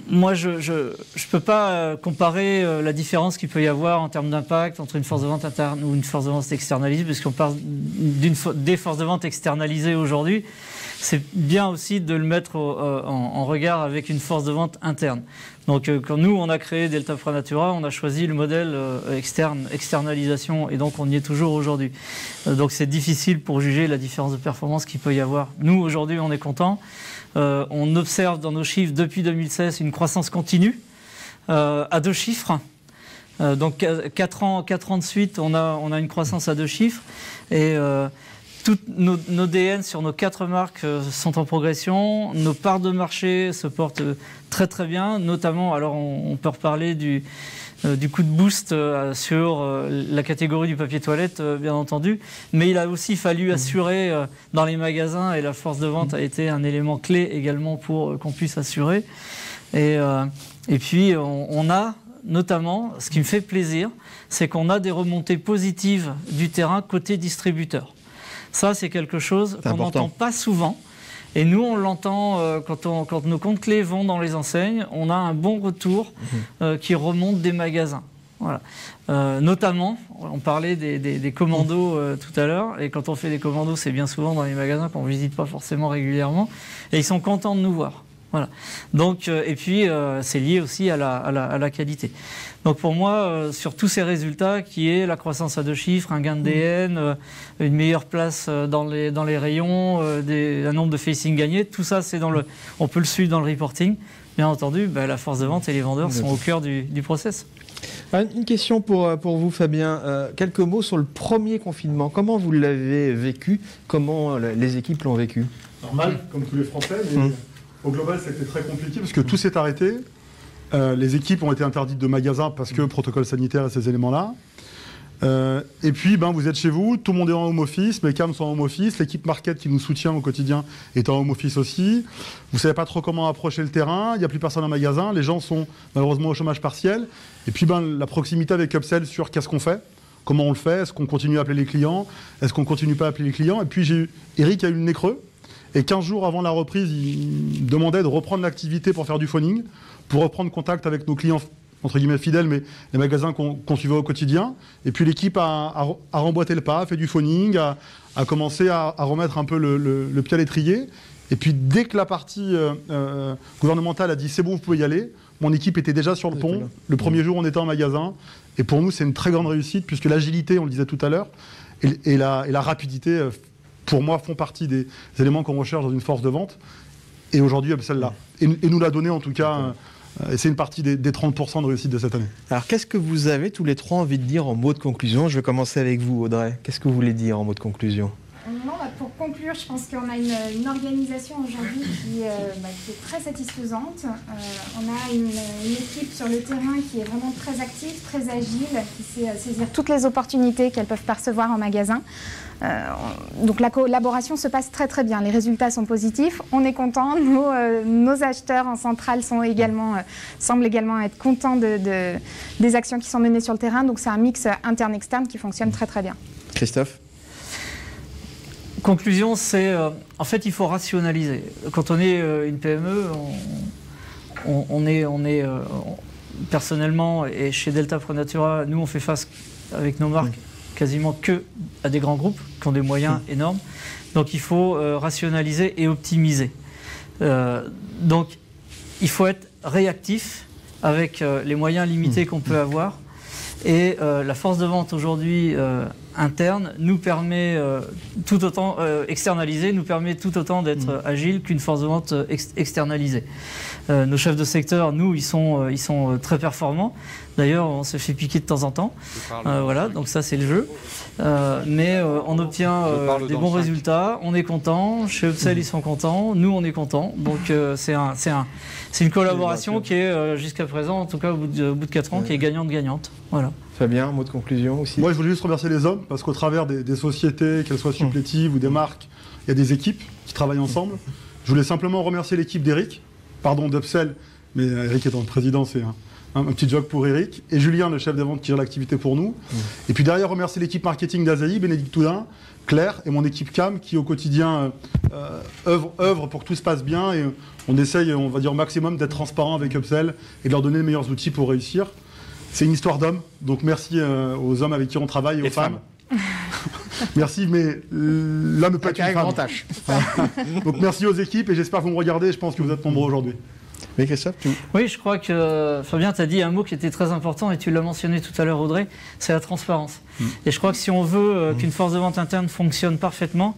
Moi, je ne peux pas comparer la différence qu'il peut y avoir en termes d'impact entre une force de vente interne ou une force de vente externalisée, puisqu'on parle des forces de vente externalisées aujourd'hui. C'est bien aussi de le mettre en regard avec une force de vente interne. Donc, quand nous, on a créé Delta Pro Natura, on a choisi le modèle externalisation, et donc on y est toujours aujourd'hui. Donc, c'est difficile pour juger la différence de performance qu'il peut y avoir. Nous, aujourd'hui, on est contents. On observe dans nos chiffres, depuis 2016, une croissance continue à 2 chiffres. Donc, 4 ans de suite, on a une croissance à 2 chiffres. Et toutes nos DN sur nos 4 marques sont en progression. Nos parts de marché se portent très très bien. Notamment, alors on peut reparler du coup de boost sur la catégorie du papier toilette, bien entendu. Mais il a aussi fallu assurer dans les magasins, et la force de vente a été un élément clé également pour qu'on puisse assurer. Et puis, on a notamment, ce qui me fait plaisir, c'est qu'on a des remontées positives du terrain côté distributeur. Ça, c'est quelque chose qu'on n'entend pas souvent. Et nous, on l'entend quand nos comptes clés vont dans les enseignes, on a un bon retour qui remonte des magasins. Voilà. Notamment, on parlait des commandos tout à l'heure, et quand on fait des commandos, c'est bien souvent dans les magasins qu'on ne visite pas forcément régulièrement, et ils sont contents de nous voir. Voilà. Donc, et puis, c'est lié aussi à la qualité. Donc pour moi, sur tous ces résultats, qui est la croissance à 2 chiffres, un gain de DN, une meilleure place dans les rayons, un nombre de facing gagnés, tout ça, on peut le suivre dans le reporting. Bien entendu, la force de vente et les vendeurs sont au cœur du process. Une question pour vous, Fabien. Quelques mots sur le premier confinement. Comment vous l'avez vécu? Comment les équipes l'ont vécu? Normal, comme tous les Français, mais au global, c'était très compliqué parce que tout s'est arrêté. Les équipes ont été interdites de magasins parce que protocole sanitaire et ces éléments-là. Et puis, vous êtes chez vous, tout le monde est en home office, mes cams sont en home office, l'équipe market qui nous soutient au quotidien est en home office aussi. Vous ne savez pas trop comment approcher le terrain, il n'y a plus personne en magasin, les gens sont malheureusement au chômage partiel. Et puis, la proximité avec Upsell sur qu'est-ce qu'on fait, comment on le fait, est-ce qu'on continue à appeler les clients, est-ce qu'on continue pas à appeler les clients. Et puis, Eric a eu le nez creux. Et 15 jours avant la reprise, il demandait de reprendre l'activité pour faire du phoning, pour reprendre contact avec nos clients entre guillemets fidèles, mais les magasins qu'on suivait au quotidien. Et puis l'équipe a remboîté le pas, a fait du phoning, a commencé à remettre un peu le pied à l'étrier. Et puis dès que la partie gouvernementale a dit c'est bon, vous pouvez y aller, mon équipe était déjà sur le pont. Le premier jour, on était en magasin. Et pour nous, c'est une très grande réussite, puisque l'agilité, on le disait tout à l'heure, et la rapidité, pour moi, font partie des éléments qu'on recherche dans une force de vente. Et aujourd'hui, celle-là. Et nous l'a donné, en tout cas. Et c'est une partie des 30% de réussite de cette année. Alors, qu'est-ce que vous avez tous les trois envie de dire en mots de conclusion? Je vais commencer avec vous, Audrey. Qu'est-ce que vous voulez dire en mots de conclusion? Non, pour conclure, je pense qu'on a une organisation aujourd'hui qui est très satisfaisante. On a une équipe sur le terrain qui est vraiment très active, très agile, qui sait saisir toutes les opportunités qu'elles peuvent percevoir en magasin. Donc la collaboration se passe très très bien, les résultats sont positifs, on est content, nos acheteurs en centrale semblent également être contents des actions qui sont menées sur le terrain, donc c'est un mix interne-externe qui fonctionne très très bien. Christophe? Conclusion, c'est en fait il faut rationaliser. Quand on est une PME, on est personnellement et chez Delta ProNatura, nous on fait face avec nos marques quasiment que à des grands groupes qui ont des moyens énormes. Donc il faut rationaliser et optimiser. Donc il faut être réactif avec les moyens limités qu'on peut avoir. Et la force de vente aujourd'hui interne nous permet tout autant externalisée, nous permet tout autant d'être agile qu'une force de vente externalisée. Nos chefs de secteur, nous, ils sont très performants. D'ailleurs, on se fait piquer de temps en temps. Voilà, donc ça c'est le jeu. Mais on obtient des bons résultats, on est content. Chez Upsell, ils sont contents. Nous, on est contents. Donc c'est une collaboration qui est jusqu'à présent, en tout cas au bout de 4 ans, qui est gagnante-gagnante. Voilà. Fabien, un mot de conclusion aussi? Moi, je voulais juste remercier les hommes, parce qu'au travers des sociétés, qu'elles soient supplétives ou des marques, il y a des équipes qui travaillent ensemble. Je voulais simplement remercier l'équipe d'Eric, d'Upsell, mais Eric étant le président, c'est un petit joke pour Eric, et Julien, le chef des ventes qui gère l'activité pour nous. Et puis derrière, remercier l'équipe marketing d'Azaï, Bénédicte Toudin, Claire et mon équipe CAM qui au quotidien œuvre pour que tout se passe bien, et on essaye, on va dire au maximum, d'être transparent avec Upsell et de leur donner les meilleurs outils pour réussir. C'est une histoire d'hommes, donc merci aux hommes avec qui on travaille et aux femmes. Merci, mais l'homme peut être une femme. Donc merci aux équipes et j'espère que vous me regardez, je pense que vous êtes nombreux aujourd'hui. Oui, Christophe, Oui, je crois que Fabien, tu as dit un mot qui était très important et tu l'as mentionné tout à l'heure, Audrey, c'est la transparence. Et je crois que si on veut qu'une force de vente interne fonctionne parfaitement,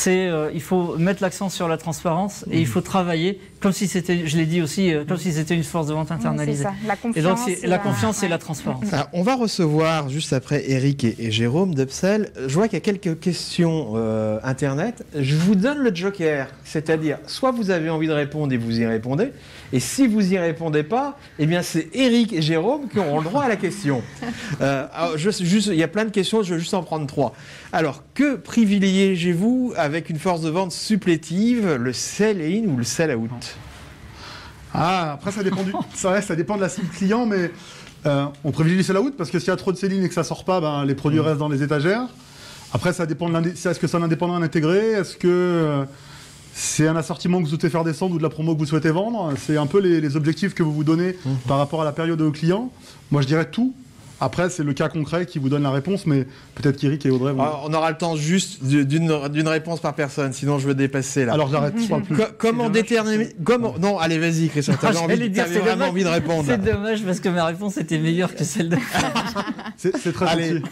il faut mettre l'accent sur la transparence et il faut travailler comme si c'était, je l'ai dit aussi, comme si c'était une force de vente internalisée. C'est ça, la confiance. Et donc c'est la confiance et la transparence. Alors, on va recevoir juste après Eric et Jérôme d'Upsell. Je vois qu'il y a quelques questions Internet. Je vous donne le joker, c'est-à-dire soit vous avez envie de répondre et vous y répondez, et si vous y répondez pas, eh bien c'est Eric et Jérôme qui auront le droit à la question. Il y a plein de questions, je vais juste en prendre 3. Alors, que privilégiez-vous avec une force de vente supplétive, le sell-in ou le sell-out? Après ça dépend ça dépend de la cible client, mais on privilégie le sell-out parce que s'il y a trop de sell-in et que ça sort pas, les produits restent dans les étagères. Après, ça dépend est-ce que c'est un indépendant intégré, est-ce que c'est un assortiment que vous souhaitez faire descendre ou de la promo que vous souhaitez vendre. C'est un peu les objectifs que vous vous donnez par rapport à la période au client. Moi, je dirais tout. Après, c'est le cas concret qui vous donne la réponse, mais peut-être qu'Eric et Audrey vont... On aura le temps juste d'une réponse par personne, sinon je vais dépasser là. Alors j'arrête, je parle plus. Comment déterminer... Non, allez, vas-y, Christophe, t'avais vraiment envie de répondre. C'est dommage parce que ma réponse était meilleure que celle de... c'est très gentil.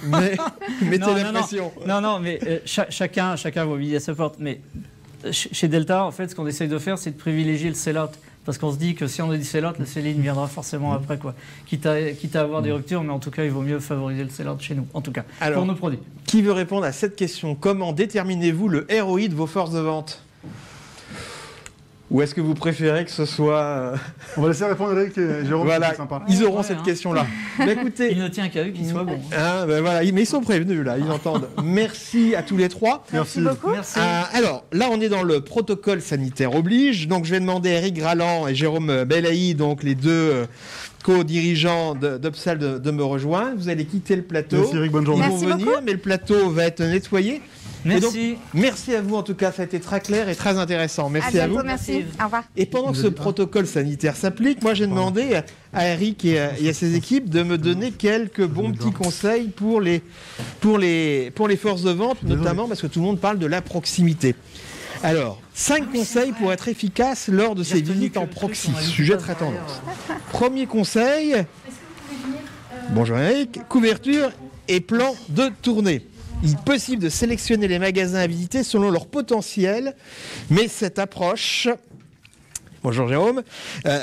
Mettez la pression. Non, mais chacun va midi à sa porte. Mais chez Delta, en fait, ce qu'on essaye de faire, c'est de privilégier le sell-out parce qu'on se dit que si on dit sell-out, le sell-in viendra forcément après, quoi. Quitte à avoir des ruptures, mais en tout cas, il vaut mieux favoriser le sell-out chez nous, en tout cas, Alors, pour nos produits. Qui veut répondre à cette question? Comment déterminez-vous le ROI de vos forces de vente? Ou est-ce que vous préférez que ce soit... On va laisser répondre Eric et Jérôme, Voilà, c'est sympa. ils auront Ouais, cette hein. question-là. Mais écoutez... Il ne tient qu'à eux qu'ils soient bons. Ah, ben voilà, mais ils sont prévenus, là, ils entendent. Merci à tous les trois. Merci beaucoup. Merci. Alors, là, on est dans le protocole sanitaire oblige. Donc, je vais demander à Eric Graland et Jérôme Belaï, donc les deux co-dirigeants d'Upsell, de me rejoindre. Vous allez quitter le plateau. Merci Eric, bonne journée. Ils vont Merci venir, mais le plateau va être nettoyé. Et donc, Merci. merci à vous, en tout cas, ça a été très clair et très intéressant. Merci À à vous. bientôt, merci. Au revoir. Et pendant que ce protocole sanitaire s'applique, moi j'ai demandé à Eric et à ses équipes de me donner quelques bons petits conseils pour les forces de vente, notamment parce que tout le monde parle de la proximité. Alors, 5 conseils pour être efficace lors de ces visites en proxy, sujet très tendance. Premier conseil, bonjour Eric, couverture et plan de tournée. Il est possible de sélectionner les magasins à visiter selon leur potentiel, mais cette approche... Bonjour Jérôme.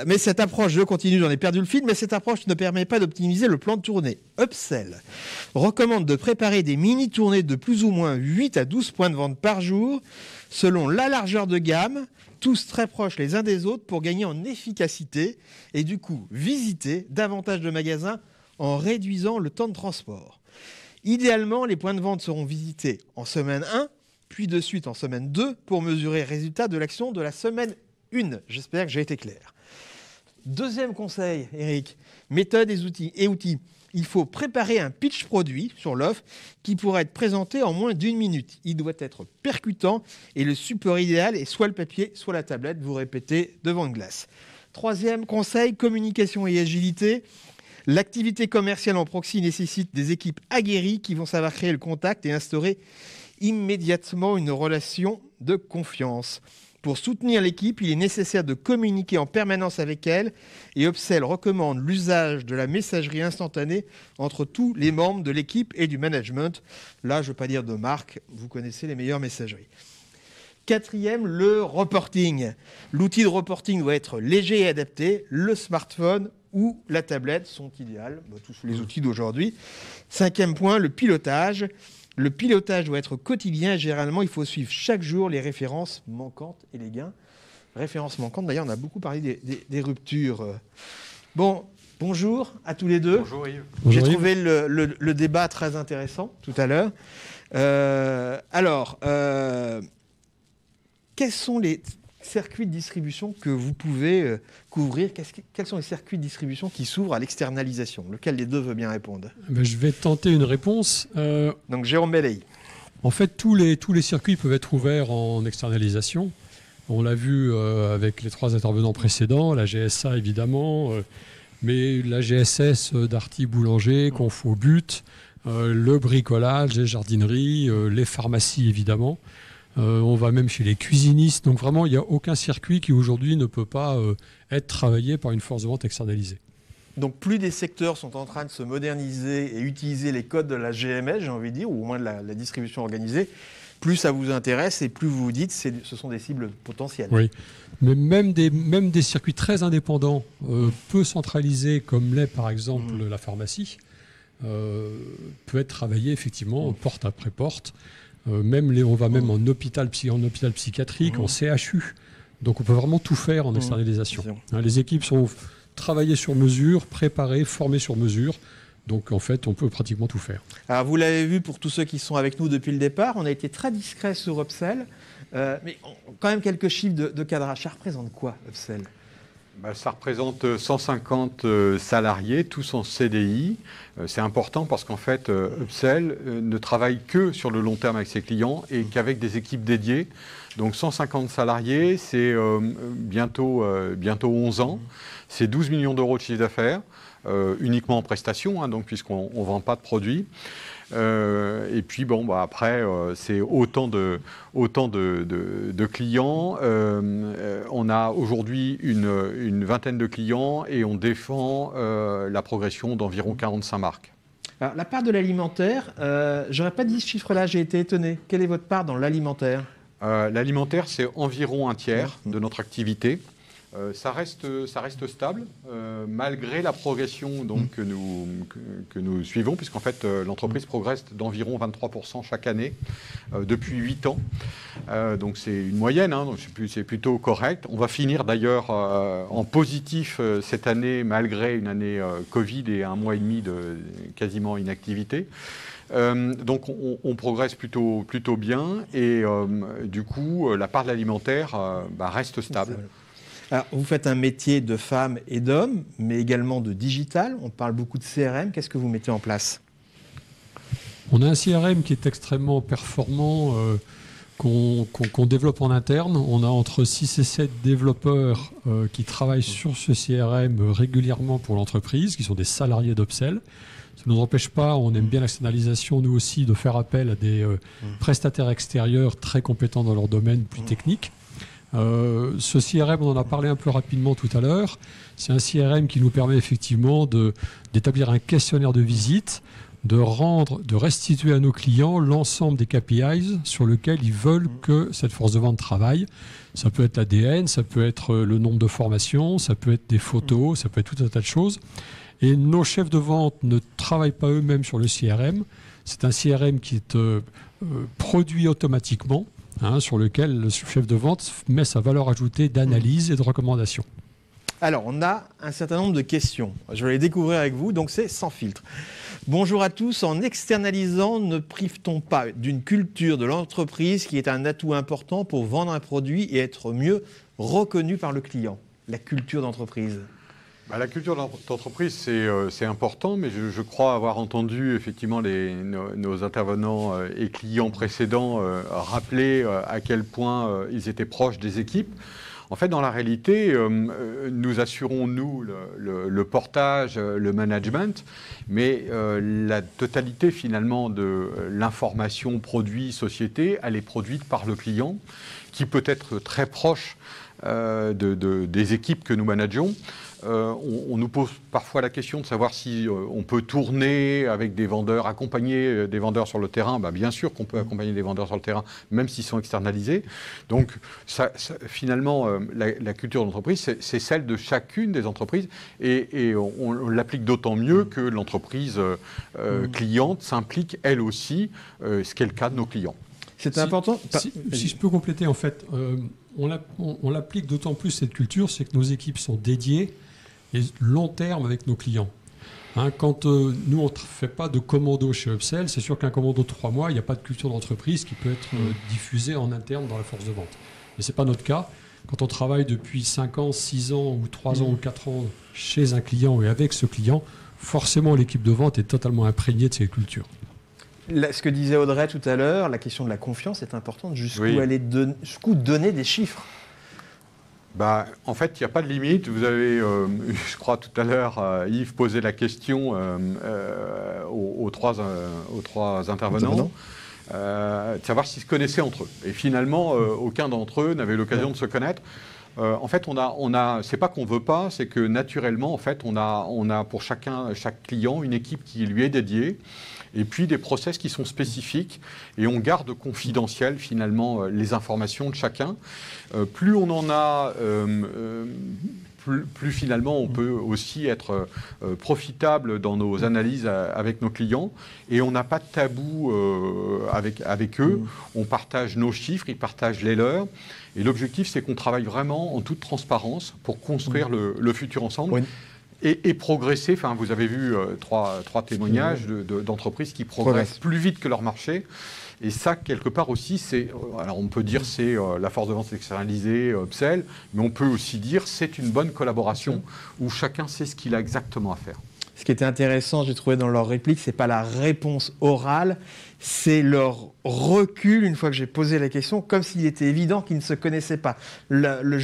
Mais cette approche, je continue, j'en ai perdu le fil, mais cette approche ne permet pas d'optimiser le plan de tournée. Upsell recommande de préparer des mini-tournées de plus ou moins 8 à 12 points de vente par jour, selon la largeur de gamme, tous très proches les uns des autres pour gagner en efficacité et du coup visiter davantage de magasins en réduisant le temps de transport. Idéalement, les points de vente seront visités en semaine 1, puis de suite en semaine 2 pour mesurer les résultats de l'action de la semaine 1. J'espère que j'ai été clair. Deuxième conseil, Eric, méthode et outils. Il faut préparer un pitch produit sur l'offre qui pourra être présenté en moins d'1 minute. Il doit être percutant et le support idéal est soit le papier, soit la tablette. Vous répétez devant une glace. Troisième conseil, communication et agilité. L'activité commerciale en proxy nécessite des équipes aguerries qui vont savoir créer le contact et instaurer immédiatement une relation de confiance. Pour soutenir l'équipe, il est nécessaire de communiquer en permanence avec elle et Upsell recommande l'usage de la messagerie instantanée entre tous les membres de l'équipe et du management. Là, je ne veux pas dire de marque, vous connaissez les meilleures messageries. Quatrième, le reporting. L'outil de reporting doit être léger et adapté. Le smartphone ou la tablette sont idéales, tous les outils d'aujourd'hui. Cinquième point, le pilotage. Le pilotage doit être quotidien. Généralement, il faut suivre chaque jour les références manquantes et les gains. Références manquantes, d'ailleurs, on a beaucoup parlé des ruptures. Bon, bonjour à tous les deux. Bonjour Yves. J'ai trouvé le débat très intéressant tout à l'heure. Quels sont les circuits de distribution que vous pouvez couvrir? Quels sont les circuits de distribution qui s'ouvrent à l'externalisation? Lequel des deux veut bien répondre? Je vais tenter une réponse. Donc Jérôme Belaï. En fait, tous les circuits peuvent être ouverts en externalisation. On l'a vu avec les 3 intervenants précédents, la GSA évidemment, mais la GSS d'Arty Boulanger, Confo But, le bricolage, les jardineries, les pharmacies évidemment. On va même chez les cuisinistes. Donc vraiment, il n'y a aucun circuit qui aujourd'hui ne peut pas être travaillé par une force de vente externalisée. Donc plus des secteurs sont en train de se moderniser et utiliser les codes de la GMS, j'ai envie de dire, ou au moins de la distribution organisée, plus ça vous intéresse et plus vous vous dites que ce sont des cibles potentielles. Oui, mais même des circuits très indépendants, peu centralisés, comme l'est par exemple la pharmacie, peut être travaillé effectivement porte après porte. On va même en hôpital psychiatrique, en CHU. Donc on peut vraiment tout faire en externalisation. Les équipes sont travaillées sur mesure, préparées, formées sur mesure. Donc en fait, on peut pratiquement tout faire. Alors vous l'avez vu pour tous ceux qui sont avec nous depuis le départ, on a été très discret sur Upsell, mais quand même quelques chiffres de cadrage. Ça représente quoi, Upsell ? Ça représente 150 salariés, tous en CDI. C'est important parce qu'en fait, Upsell ne travaille que sur le long terme avec ses clients et qu'avec des équipes dédiées. Donc 150 salariés, c'est bientôt 11 ans. C'est 12 millions d'euros de chiffre d'affaires, uniquement en prestations, donc puisqu'on ne vend pas de produits. Et puis après c'est autant de clients. On a aujourd'hui une vingtaine de clients et on défend la progression d'environ 45 marques. Alors, la part de l'alimentaire, j'aurais pas dit ce chiffre-là, j'ai été étonné. Quelle est votre part dans l'alimentaire ? L'alimentaire, c'est environ un tiers de notre activité. Ça reste stable, malgré la progression donc, que nous suivons, puisqu'en fait, l'entreprise progresse d'environ 23% chaque année depuis 8 ans. Donc c'est une moyenne, hein, donc c'est plutôt correct. On va finir d'ailleurs en positif cette année, malgré une année Covid et 1 mois et demi de quasiment inactivité. Donc on progresse plutôt bien et du coup, la part de l'alimentaire reste stable. Alors, vous faites un métier de femmes et d'hommes, mais également de digital. On parle beaucoup de CRM. Qu'est-ce que vous mettez en place? On a un CRM qui est extrêmement performant, qu'on développe en interne. On a entre 6 et 7 développeurs qui travaillent sur ce CRM régulièrement pour l'entreprise, qui sont des salariés d'Upsell. Ça ne nous empêche pas, on aime bien l'externalisation, nous aussi, de faire appel à des prestataires extérieurs très compétents dans leur domaine plus technique. Ce CRM, on en a parlé un peu rapidement tout à l'heure. C'est un CRM qui nous permet effectivement d'établir un questionnaire de visite, de restituer à nos clients l'ensemble des KPIs sur lesquels ils veulent que cette force de vente travaille. Ça peut être l'ADN, ça peut être le nombre de formations, ça peut être des photos, ça peut être tout un tas de choses. Et nos chefs de vente ne travaillent pas eux-mêmes sur le CRM. C'est un CRM qui est produit automatiquement, sur lequel le chef de vente met sa valeur ajoutée d'analyse et de recommandation. Alors, on a un certain nombre de questions. Je vais les découvrir avec vous, donc c'est sans filtre. Bonjour à tous. En externalisant, ne prive-t-on pas d'une culture de l'entreprise qui est un atout important pour vendre un produit et être mieux reconnu par le client? La culture d'entreprise. La culture d'entreprise, c'est important, mais je crois avoir entendu effectivement nos intervenants et clients précédents rappeler à quel point ils étaient proches des équipes. En fait, dans la réalité, nous assurons, nous, le portage, le management, mais la totalité, finalement, de l'information produit, société, elle est produite par le client, qui peut être très proche des équipes que nous manageons. On nous pose parfois la question de savoir si on peut tourner avec des vendeurs, accompagner des vendeurs sur le terrain. Bien sûr qu'on peut accompagner des vendeurs sur le terrain, même s'ils sont externalisés. Donc, finalement, la culture d'entreprise, c'est celle de chacune des entreprises et on l'applique d'autant mieux que l'entreprise cliente s'implique, elle aussi, ce qui est le cas de nos clients. C'est important. Si je peux compléter, en fait, on l'applique d'autant plus cette culture, c'est que nos équipes sont dédiées et long terme avec nos clients. Quand nous, on ne fait pas de commando chez Upsell, c'est sûr qu'un commando de 3 mois, il n'y a pas de culture d'entreprise qui peut être diffusée en interne dans la force de vente. Mais ce n'est pas notre cas. Quand on travaille depuis 5 ans, 6 ans ou 3 ans ou 4 ans chez un client et avec ce client, forcément l'équipe de vente est totalement imprégnée de ces cultures. Ce que disait Audrey tout à l'heure, la question de la confiance est importante. Jusqu'où donner des chiffres? En fait, il n'y a pas de limite. Vous avez, je crois tout à l'heure, Yves posait la question aux trois intervenants. De savoir s'ils se connaissaient entre eux. Et finalement, aucun d'entre eux n'avait l'occasion de se connaître. En fait, c'est pas qu'on veut pas, c'est que naturellement, en fait, on a pour chaque client une équipe qui lui est dédiée. Et puis des process qui sont spécifiques et on garde confidentiel finalement les informations de chacun. Plus on en a, plus finalement on peut aussi être profitable dans nos analyses avec nos clients et on n'a pas de tabou avec eux. On partage nos chiffres, ils partagent les leurs. Et l'objectif, c'est qu'on travaille vraiment en toute transparence pour construire le futur ensemble. Oui. Et progresser, enfin, vous avez vu trois témoignages d'entreprises qui progressent plus vite que leur marché. Et ça, quelque part aussi, alors on peut dire c'est la force de vente externalisée, Upsell, mais on peut aussi dire c'est une bonne collaboration où chacun sait ce qu'il a exactement à faire. Ce qui était intéressant, j'ai trouvé dans leur réplique, c'est pas la réponse orale, c'est leur recul une fois que j'ai posé la question, comme s'il était évident qu'ils ne se connaissaient pas. Le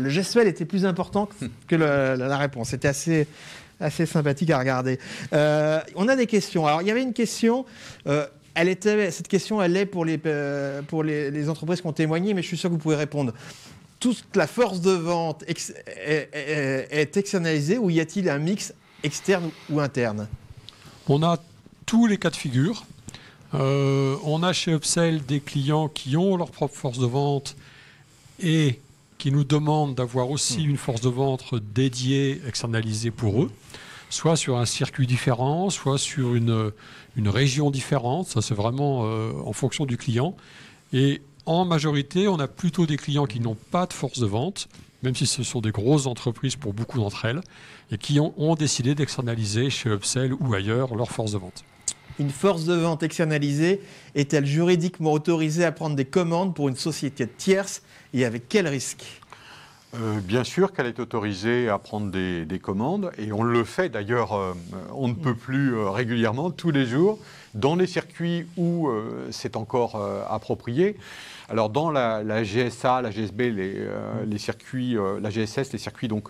gestuel était plus important que la réponse. C'était assez sympathique à regarder. On a des questions. Alors, il y avait une question. Cette question, elle est pour les entreprises qui ont témoigné, mais je suis sûr que vous pouvez répondre. Toute la force de vente est externalisée ou y a-t-il un mix externe ou interne? On a tous les cas de figure. On a chez Upsell des clients qui ont leur propre force de vente et qui nous demandent d'avoir aussi une force de vente dédiée, externalisée pour eux, soit sur un circuit différent, soit sur une région différente. Ça, c'est vraiment en fonction du client. Et en majorité, on a plutôt des clients qui n'ont pas de force de vente, même si ce sont des grosses entreprises pour beaucoup d'entre elles, et qui ont décidé d'externaliser chez Upsell ou ailleurs leur force de vente. Une force de vente externalisée est-elle juridiquement autorisée à prendre des commandes pour une société tierce et avec quel risque ? Bien sûr qu'elle est autorisée à prendre des commandes, et on le fait d'ailleurs, on ne peut plus régulièrement, tous les jours, dans les circuits où c'est encore approprié. Alors dans la GSA, la GSB, les circuits, la GSS, les circuits donc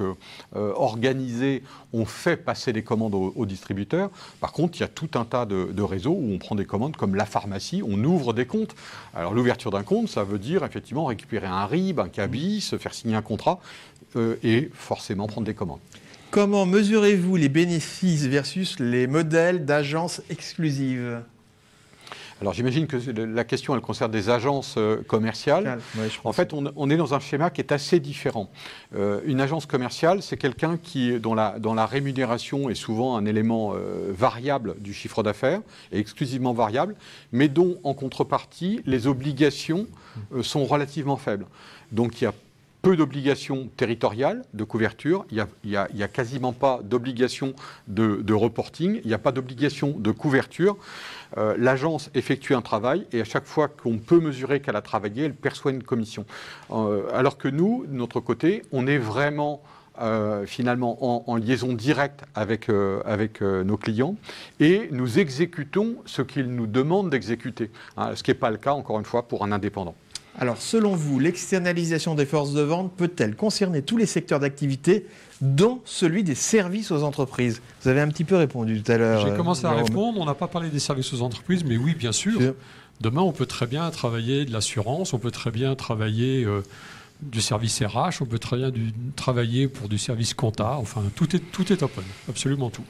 organisés, on fait passer des commandes aux distributeurs. Par contre, il y a tout un tas de réseaux où on prend des commandes comme la pharmacie, on ouvre des comptes. Alors l'ouverture d'un compte, ça veut dire effectivement récupérer un RIB, un cabis, se faire signer un contrat et forcément prendre des commandes. Comment mesurez-vous les bénéfices versus les modèles d'agences exclusives ? Alors j'imagine que la question, elle concerne des agences commerciales. Ouais, en fait, on est dans un schéma qui est assez différent. Une agence commerciale, c'est quelqu'un dont la rémunération est souvent un élément variable du chiffre d'affaires, et exclusivement variable, mais dont, en contrepartie, les obligations sont relativement faibles. Donc il y a peu d'obligations territoriales de couverture, il n'y a quasiment pas d'obligation de reporting, il n'y a pas d'obligation de couverture. L'agence effectue un travail et à chaque fois qu'on peut mesurer qu'elle a travaillé, elle perçoit une commission. Alors que nous, de notre côté, on est vraiment finalement en liaison directe avec nos clients et nous exécutons ce qu'ils nous demandent d'exécuter, ce qui n'est pas le cas, encore une fois, pour un indépendant. Alors, selon vous, l'externalisation des forces de vente peut-elle concerner tous les secteurs d'activité, dont celui des services aux entreprises ? Vous avez un petit peu répondu tout à l'heure. J'ai commencé à Jérôme. répondre, on n'a pas parlé des services aux entreprises, mais oui, bien sûr. Demain, on peut très bien travailler de l'assurance, on peut très bien travailler du service RH, on peut très bien travailler pour du service compta, enfin, tout est open, absolument tout.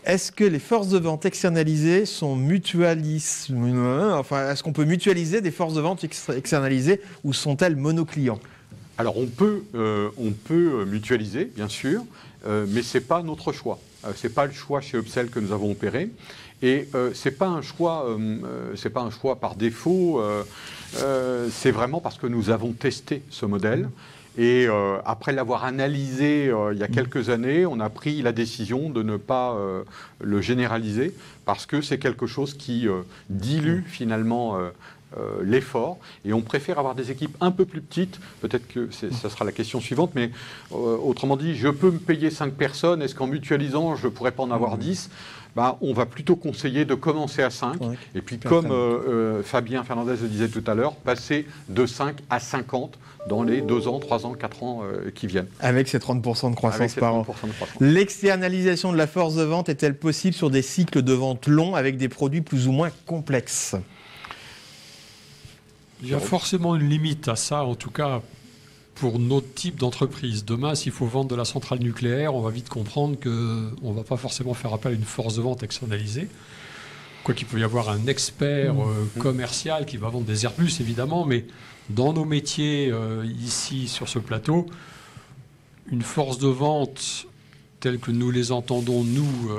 Est-ce que les forces de vente externalisées sont est-ce qu'on peut mutualiser des forces de vente externalisées ou sont-elles monoclients ? Alors on peut mutualiser, bien sûr, mais ce n'est pas notre choix. Ce n'est pas le choix chez Upsell que nous avons opéré. Et ce n'est pas un choix par défaut, c'est vraiment parce que nous avons testé ce modèle. Et après l'avoir analysé il y a quelques années, on a pris la décision de ne pas le généraliser parce que c'est quelque chose qui dilue finalement l'effort. Et on préfère avoir des équipes un peu plus petites. Peut-être que ça sera la question suivante. Mais autrement dit, je peux me payer 5 personnes. Est-ce qu'en mutualisant, je ne pourrais pas en avoir 10 ? On va plutôt conseiller de commencer à 5. Ouais, et puis comme Fabien Fernandez le disait tout à l'heure, passer de 5 à 50 dans les 2 ans, 3 ans, 4 ans qui viennent. Avec ces 30% de croissance par an. L'externalisation de la force de vente est-elle possible sur des cycles de vente longs avec des produits plus ou moins complexes ? Il y a forcément une limite à ça, en tout cas pour notre type d'entreprise. Demain, s'il faut vendre de la centrale nucléaire, on va vite comprendre qu'on ne va pas forcément faire appel à une force de vente externalisée. Quoi qu'il peut y avoir un expert commercial qui va vendre des Airbus, évidemment, mais dans nos métiers, ici, sur ce plateau, une force de vente telle que nous les entendons, nous,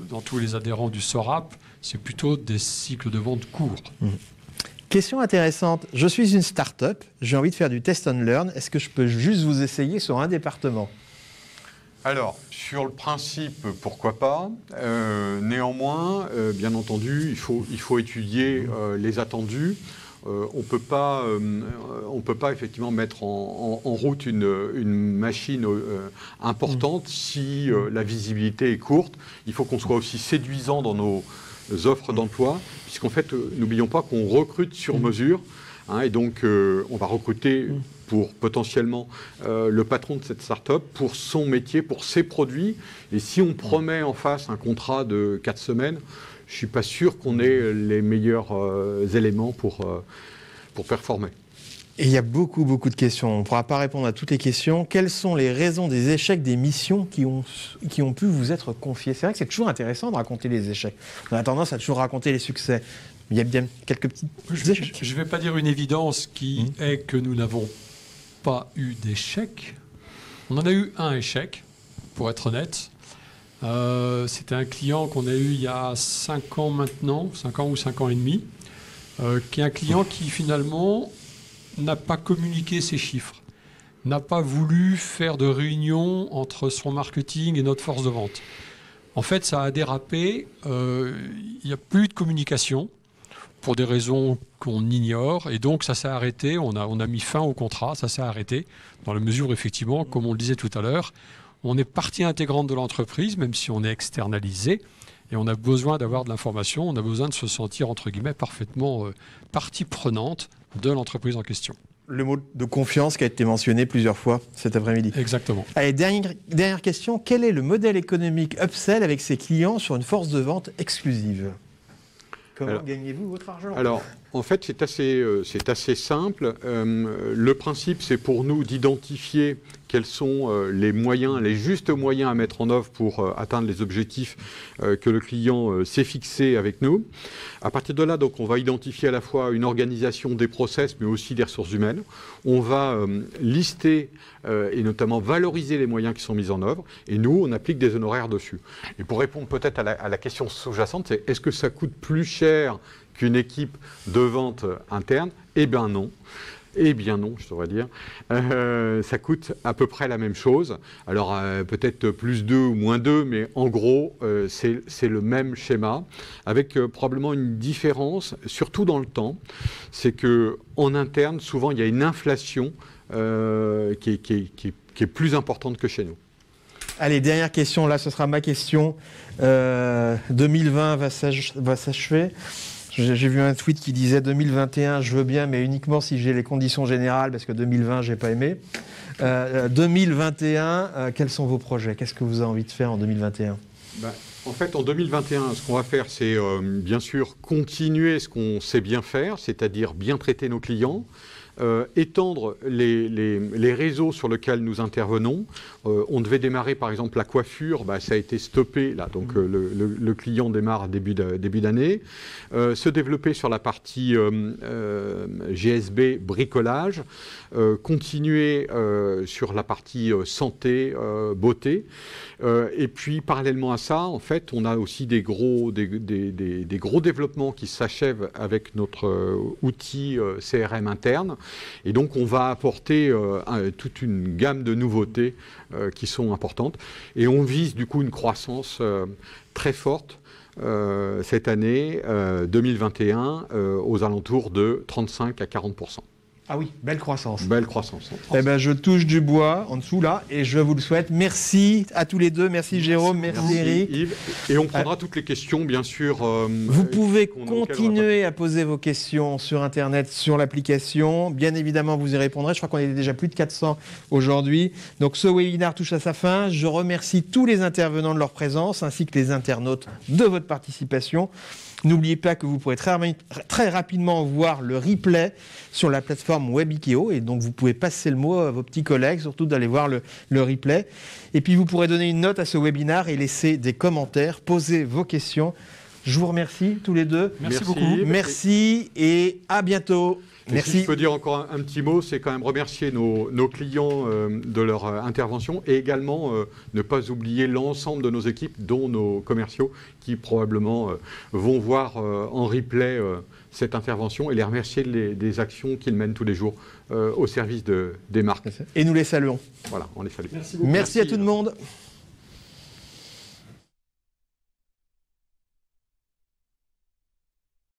dans tous les adhérents du SORAP, c'est plutôt des cycles de vente courts. Question intéressante. Je suis une start-up, j'ai envie de faire du test and learn. Est-ce que je peux juste vous essayer sur un département ? Alors, sur le principe, pourquoi pas. Néanmoins, bien entendu, il faut étudier les attendus. On ne peut pas effectivement mettre en route une machine importante si la visibilité est courte. Il faut qu'on soit aussi séduisant dans nos offres d'emploi, puisqu'en fait, n'oublions pas qu'on recrute sur mesure. Et donc, on va recruter pour potentiellement le patron de cette start-up, pour son métier, pour ses produits. Et si on promet en face un contrat de 4 semaines, je ne suis pas sûr qu'on ait les meilleurs éléments pour performer. Et il y a beaucoup de questions. On ne pourra pas répondre à toutes les questions. Quelles sont les raisons des échecs des missions qui ont pu vous être confiées ? C'est vrai que c'est toujours intéressant de raconter les échecs. On a tendance à toujours raconter les succès. Il y a bien quelques petits échecs. Je ne vais pas dire une évidence qui est que nous n'avons pas eu d'échec. On en a eu un échec, pour être honnête. C'était un client qu'on a eu il y a 5 ans maintenant, 5 ans ou 5 ans et demi, qui est un client qui finalement n'a pas communiqué ses chiffres, n'a pas voulu faire de réunion entre son marketing et notre force de vente. En fait, ça a dérapé, il n'y a plus de communication pour des raisons qu'on ignore, et donc ça s'est arrêté, on a mis fin au contrat, ça s'est arrêté, dans la mesure où effectivement, comme on le disait tout à l'heure, on est partie intégrante de l'entreprise, même si on est externalisé, et on a besoin d'avoir de l'information, on a besoin de se sentir, entre guillemets, parfaitement partie prenante de l'entreprise en question. Le mot de confiance qui a été mentionné plusieurs fois cet après-midi. Exactement. Allez, dernière question. Quel est le modèle économique upsell avec ses clients sur une force de vente exclusive ? Comment gagnez-vous votre argent ? Alors, en fait, c'est assez simple. Le principe, c'est pour nous d'identifier quels sont les justes moyens à mettre en œuvre pour atteindre les objectifs que le client s'est fixés avec nous. À partir de là, donc, on va identifier à la fois une organisation des process, mais aussi des ressources humaines. On va lister et notamment valoriser les moyens qui sont mis en œuvre. Et nous, on applique des honoraires dessus. Et pour répondre peut-être à la question sous-jacente, c'est est-ce que ça coûte plus cher qu'une équipe de vente interne? Eh bien non. Eh bien non, je devrais dire. Ça coûte à peu près la même chose. Alors peut-être plus 2 ou moins 2, mais en gros, c'est le même schéma, avec probablement une différence, surtout dans le temps. C'est qu'en interne, souvent, il y a une inflation qui est plus importante que chez nous. Allez, dernière question, là ce sera ma question. 2020 va s'achever. J'ai vu un tweet qui disait 2021, je veux bien, mais uniquement si j'ai les conditions générales, parce que 2020, j'ai pas aimé. 2021, quels sont vos projets? Qu'est-ce que vous avez envie de faire en 2021? En fait, en 2021, ce qu'on va faire, c'est bien sûr continuer ce qu'on sait bien faire, c'est-à-dire bien traiter nos clients, étendre les réseaux sur lesquels nous intervenons. On devait démarrer par exemple la coiffure, ça a été stoppé là, donc le client démarre début d'année. Se développer sur la partie GSB bricolage, continuer sur la partie santé, beauté. Et puis parallèlement à ça, en fait, on a aussi des gros développements qui s'achèvent avec notre outil CRM interne. Et donc, on va apporter toute une gamme de nouveautés qui sont importantes. Et on vise du coup une croissance très forte cette année 2021 aux alentours de 35 à 40%. Ah oui, belle croissance. Belle croissance. Eh ben, je touche du bois en dessous là et je vous le souhaite. Merci à tous les deux. Merci Jérôme, merci Eric. Yves. Et on prendra toutes les questions, bien sûr. Vous pouvez continuer à poser vos questions sur Internet, sur l'application. Bien évidemment, vous y répondrez. Je crois qu'on est déjà plus de 400 aujourd'hui. Donc ce webinaire touche à sa fin. Je remercie tous les intervenants de leur présence ainsi que les internautes de votre participation. N'oubliez pas que vous pourrez très rapidement voir le replay sur la plateforme Webikeo et donc vous pouvez passer le mot à vos petits collègues, surtout d'aller voir le replay. Et puis vous pourrez donner une note à ce webinaire et laisser des commentaires, poser vos questions. Je vous remercie tous les deux. Merci beaucoup. Merci et à bientôt. Merci. Si je peux dire encore un petit mot, c'est quand même remercier nos clients de leur intervention et également ne pas oublier l'ensemble de nos équipes, dont nos commerciaux, qui probablement vont voir en replay cette intervention et les remercier des actions qu'ils mènent tous les jours au service des marques. Et nous les saluons. Voilà, on les salue. Merci à tout le monde.